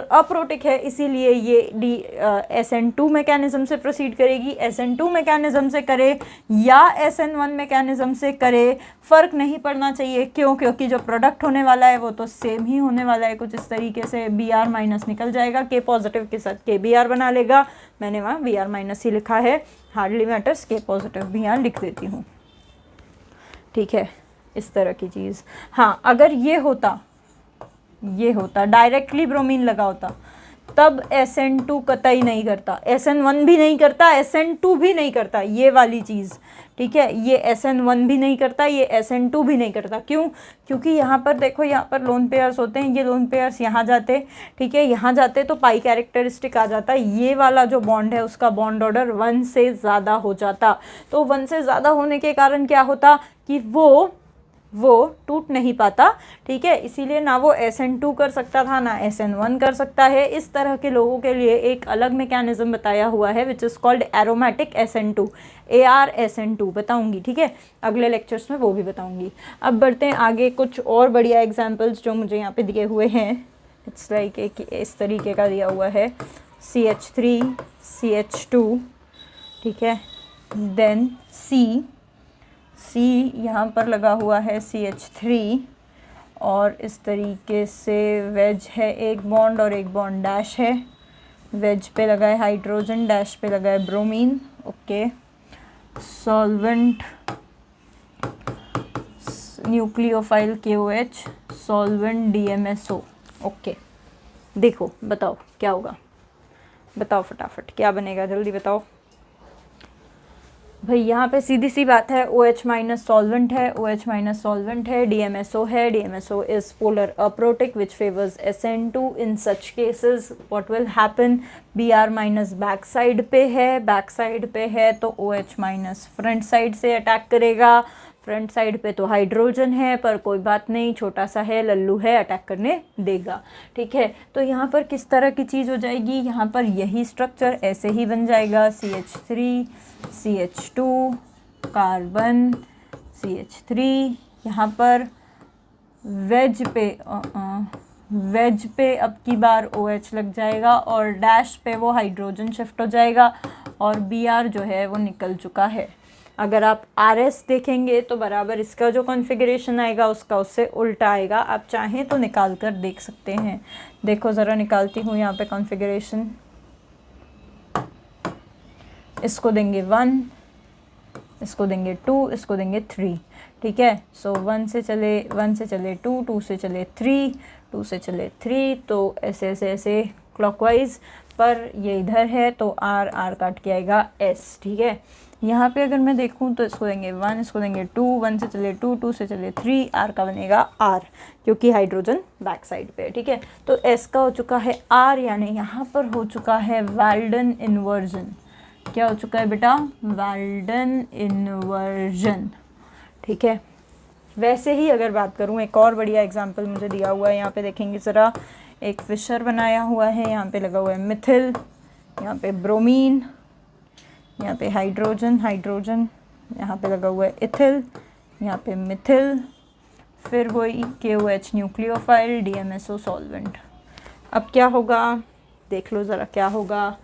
अप्रोटिक है, इसीलिए ये SN2 मैकेनिज्म से प्रोसीड करेगी। SN2 मैकेनिज्म से करे या SN1 मैकेनिज्म से करे, फ़र्क नहीं पड़ना चाहिए। क्यों? क्योंकि जो प्रोडक्ट होने वाला है वो तो सेम ही होने वाला है। कुछ इस तरीके से Br माइनस निकल जाएगा, K पॉजिटिव के साथ KBr बना लेगा। मैंने वहाँ Br माइनस ही लिखा है, हार्डली मैटर्स, K पॉजिटिव भी यहाँ लिख देती हूँ, ठीक है। इस तरह की चीज़। हाँ, अगर ये होता डायरेक्टली ब्रोमीन लगा होता, तब SN2 कतई नहीं करता, SN1 भी नहीं करता, SN2 भी नहीं करता, ये वाली चीज़, ठीक है। ये SN1 भी नहीं करता, ये SN2 भी नहीं करता। क्यों? क्योंकि यहाँ पर देखो, यहाँ पर लोन पेयर्स होते हैं, ये लोन पेयर्स यहाँ जाते, ठीक है, यहाँ जाते तो पाई कैरेक्टरिस्टिक आ जाता, ये वाला जो बॉन्ड है उसका बॉन्ड ऑर्डर 1 से ज़्यादा हो जाता। तो 1 से ज़्यादा होने के कारण क्या होता कि वो टूट नहीं पाता, ठीक है। इसीलिए ना वो SN2 कर सकता था, ना SN1 कर सकता है। इस तरह के लोगों के लिए एक अलग मैकेनिज्म बताया हुआ है, which is called aromatic SN2, AR-SN2 बताऊंगी, ठीक है, अगले लेक्चर्स में वो भी बताऊंगी। अब बढ़ते हैं आगे, कुछ और बढ़िया एग्जांपल्स जो मुझे यहाँ पे दिए हुए हैं। इट्स लाइक एक इस तरीके का दिया हुआ है, CH3 CH2, ठीक है, देन C यहाँ पर लगा हुआ है CH3, और इस तरीके से वेज है, एक बॉन्ड और एक बॉन्ड डैश है। वेज पे लगा है हाइड्रोजन, डैश पे लगा है bromine, okay. Solvent nucleophile KOH, solvent DMSO, okay. देखो, बताओ क्या होगा, बताओ फटाफट क्या बनेगा, जल्दी बताओ भाई। यहाँ पे सीधी सी बात है, OH माइनस सॉल्वेंट है, OH माइनस सॉल्वेंट है, DMSO है, DMSO is polar aprotic which favours SN2। In such cases what will happen, Br minus back side पे है तो OH माइनस फ्रंट साइड से अटैक करेगा। फ्रंट साइड पे तो हाइड्रोजन है, पर कोई बात नहीं, छोटा सा है, लल्लू है, अटैक करने देगा, ठीक है। तो यहाँ पर किस तरह की चीज़ हो जाएगी, यहाँ पर यही स्ट्रक्चर ऐसे ही बन जाएगा, CH3 CH2 कार्बन CH3, यहाँ पर वेज पे अब की बार OH लग जाएगा, और डैश पे वो हाइड्रोजन शिफ्ट हो जाएगा, और Br जो है वो निकल चुका है। अगर आप RS देखेंगे तो बराबर इसका जो कॉन्फ़िगरेशन आएगा उसका उससे उल्टा आएगा। आप चाहें तो निकाल कर देख सकते हैं। देखो ज़रा, निकालती हूँ यहाँ पे कॉन्फ़िगरेशन। इसको देंगे 1, इसको देंगे 2, इसको देंगे 3, ठीक है। सो 1 से चले 2, 2 से चले 3, 2 से चले 3, तो ऐसे ऐसे ऐसे क्लॉकवाइज, पर ये इधर है तो R काट के आएगा S, ठीक है। यहाँ पे अगर मैं देखूँ तो इसको देंगे 1, इसको देंगे 2, 1 से चले 2, 2 से चले 3, R का बनेगा R, क्योंकि हाइड्रोजन बैक साइड पे है, ठीक है। तो S का हो चुका है R, यानी यहाँ पर हो चुका है वाल्डन इन्वर्जन। क्या हो चुका है बेटा? वाल्डन इन्वर्जन, ठीक है। वैसे ही अगर बात करूँ, एक और बढ़िया एग्जाम्पल मुझे दिया हुआ है, यहाँ पे देखेंगे ज़रा, एक फिशर बनाया हुआ है, यहाँ पे लगा हुआ है मिथिल, यहाँ पे ब्रोमीन, यहाँ पे हाइड्रोजन, यहाँ पे लगा हुआ है इथिल, यहाँ पे मिथिल, फिर वही KOH न्यूक्लियोफाइल, DMSO सॉल्वेंट। अब क्या होगा, देख लो ज़रा क्या होगा।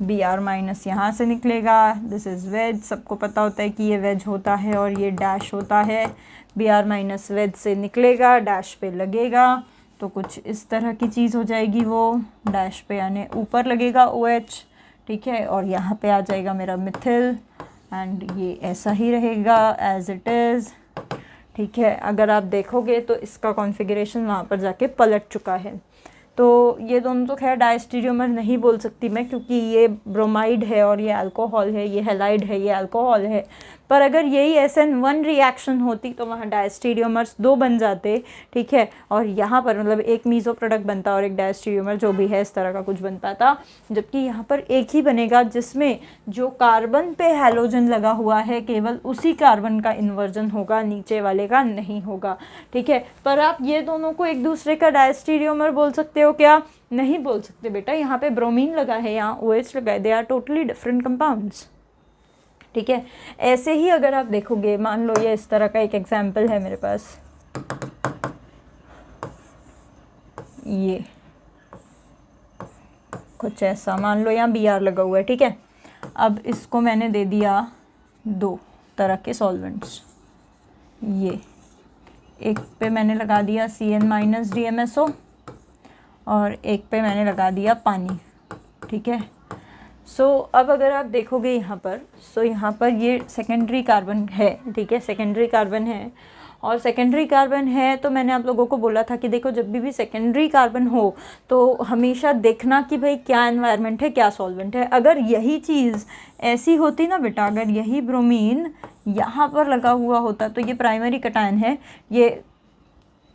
Br माइनस यहाँ से निकलेगा, दिस इज़ वेज, सबको पता होता है कि ये वेज होता है और ये डैश होता है। Br माइनस वेज से निकलेगा, डैश पे लगेगा, तो कुछ इस तरह की चीज़ हो जाएगी, वो डैश पे यानी ऊपर लगेगा OH, ठीक है, और यहाँ पे आ जाएगा मेरा मिथिल, एंड ये ऐसा ही रहेगा एज इट इज़, ठीक है। अगर आप देखोगे तो इसका कॉन्फ़िगरेशन वहाँ पर जाके पलट चुका है। तो ये दोनों तो खैर डायस्टीरियोमर नहीं बोल सकती मैं, क्योंकि ये ब्रोमाइड है और ये अल्कोहल है, ये हैलाइड है, ये अल्कोहल है, पर अगर यही SN1 रिएक्शन होती तो वहाँ डायस्टीरियोमर्स 2 बन जाते, ठीक है, और यहाँ पर मतलब एक मीज़ो प्रोडक्ट बनता और एक डायस्टीरियोमर जो भी है इस तरह का कुछ बन पाता, जबकि यहाँ पर एक ही बनेगा जिसमें जो कार्बन पे हैलोजन लगा हुआ है केवल उसी कार्बन का इन्वर्जन होगा, नीचे वाले का नहीं होगा, ठीक है। पर आप ये दोनों को एक दूसरे का डायस्टीरियोमर बोल सकते हो क्या? नहीं बोल सकते बेटा, यहाँ पे ब्रोमीन लगा है, यहाँ OH लगा है, they are totally different compounds, ठीक है। ऐसे ही अगर आप देखोगे, मान लो ये इस तरह का एक एग्जाम्पल है मेरे पास, ये कुछ ऐसा, मान लो यहाँ Br लगा हुआ है, ठीक है। अब इसको मैंने दे दिया 2 तरह के सॉल्वेंट्स, ये एक पे मैंने लगा दिया Cn- DMSO और एक पे मैंने लगा दिया पानी, ठीक है। अब अगर आप देखोगे यहाँ पर, यहाँ पर ये सेकेंडरी कार्बन है, ठीक है, सेकेंडरी कार्बन है, और सेकेंडरी कार्बन है तो मैंने आप लोगों को बोला था कि देखो जब भी सेकेंडरी कार्बन हो तो हमेशा देखना कि भाई क्या एनवायरनमेंट है, क्या सॉल्वेंट है। अगर यही चीज़ ऐसी होती ना बेटा, अगर यही ब्रोमीन यहाँ पर लगा हुआ होता तो ये प्राइमरी कटायन है, ये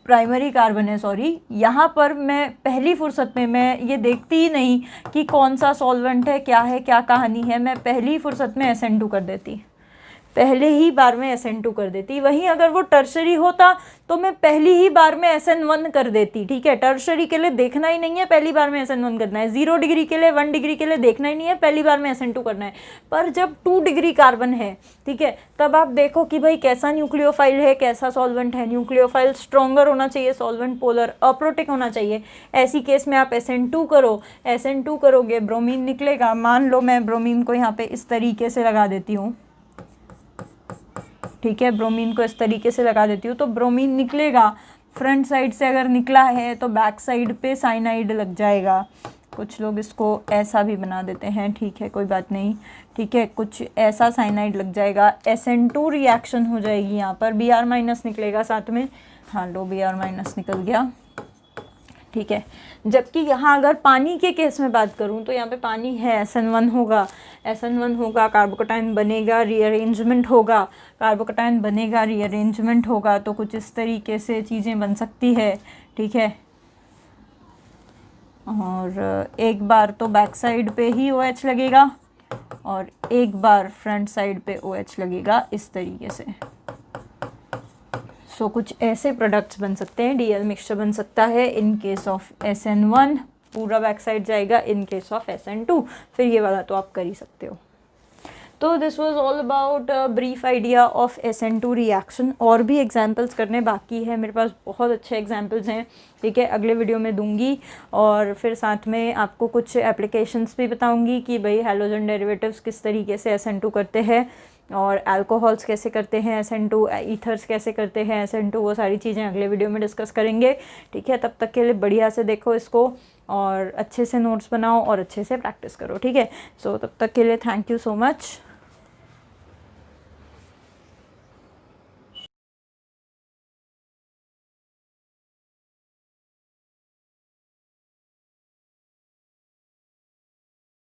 प्राइमरी कार्बन है, सॉरी, यहाँ पर मैं पहली फुर्सत में मैं ये देखती ही नहीं कि कौन सा सॉल्वेंट है, क्या कहानी है, मैं पहली फुर्सत में SN2 कर देती, पहले ही बार में SN2 कर देती। वहीं अगर वो टर्शरी होता तो मैं पहली ही बार में SN1 कर देती, ठीक है। टर्शरी के लिए देखना ही नहीं है, पहली बार में SN1 करना है। 0 डिग्री के लिए, 1 डिग्री के लिए देखना ही नहीं है, पहली बार में SN2 करना है। पर जब 2 डिग्री कार्बन है, ठीक है, तब आप देखो कि भाई कैसा न्यूक्लियोफाइल है, कैसा सॉल्वेंट है। न्यूक्लियोफाइल स्ट्रॉन्गर होना चाहिए, सॉल्वेंट पोलर अप्रोटिक होना चाहिए। ऐसी केस में आप SN2 करो, SN2 करोगे, ब्रोमीन निकलेगा। मान लो मैं ब्रोमीन को यहाँ पे इस तरीके से लगा देती हूँ, ठीक है, ब्रोमीन को इस तरीके से लगा देती हूँ तो ब्रोमीन निकलेगा। फ्रंट साइड से अगर निकला है तो बैक साइड पे साइनाइड लग जाएगा। कुछ लोग इसको ऐसा भी बना देते हैं, ठीक है, कोई बात नहीं, ठीक है, कुछ ऐसा साइनाइड लग जाएगा। SN2 रिएक्शन हो जाएगी, यहाँ पर Br- निकलेगा साथ में, हाँ लो Br- निकल गया, ठीक है। जबकि यहाँ अगर पानी के केस में बात करूँ तो यहाँ पे पानी है, SN1 होगा, SN1 होगा, कार्बोकटायन बनेगा, रीअरेंजमेंट होगा, कार्बोकटायन बनेगा, रीअरेंजमेंट होगा, तो कुछ इस तरीके से चीज़ें बन सकती है, ठीक है। और एक बार तो बैक साइड पे ही OH लगेगा और एक बार फ्रंट साइड पे OH लगेगा, इस तरीके से। कुछ ऐसे प्रोडक्ट्स बन सकते हैं, DL मिक्सचर बन सकता है। इन केस ऑफ SN1 पूरा बैक साइड जाएगा, इन केस ऑफ SN2 फिर ये वाला तो आप कर ही सकते हो। तो this was all about brief idea of SN2 reaction. और भी एग्जांपल्स करने बाकी है, मेरे पास बहुत अच्छे एग्जांपल्स हैं, ठीक है, अगले वीडियो में दूंगी। और फिर साथ में आपको कुछ एप्लीकेशंस भी बताऊंगी कि भाई हैलोजन डेरिवेटिव्स किस तरीके से SN2 करते हैं और अल्कोहल्स कैसे करते हैं SN2, ईथर्स कैसे करते हैं SN2, वो सारी चीज़ें अगले वीडियो में डिस्कस करेंगे, ठीक है। तब तक के लिए बढ़िया से देखो इसको और अच्छे से नोट्स बनाओ और अच्छे से प्रैक्टिस करो, ठीक है। तब तक के लिए थैंक यू सो मच।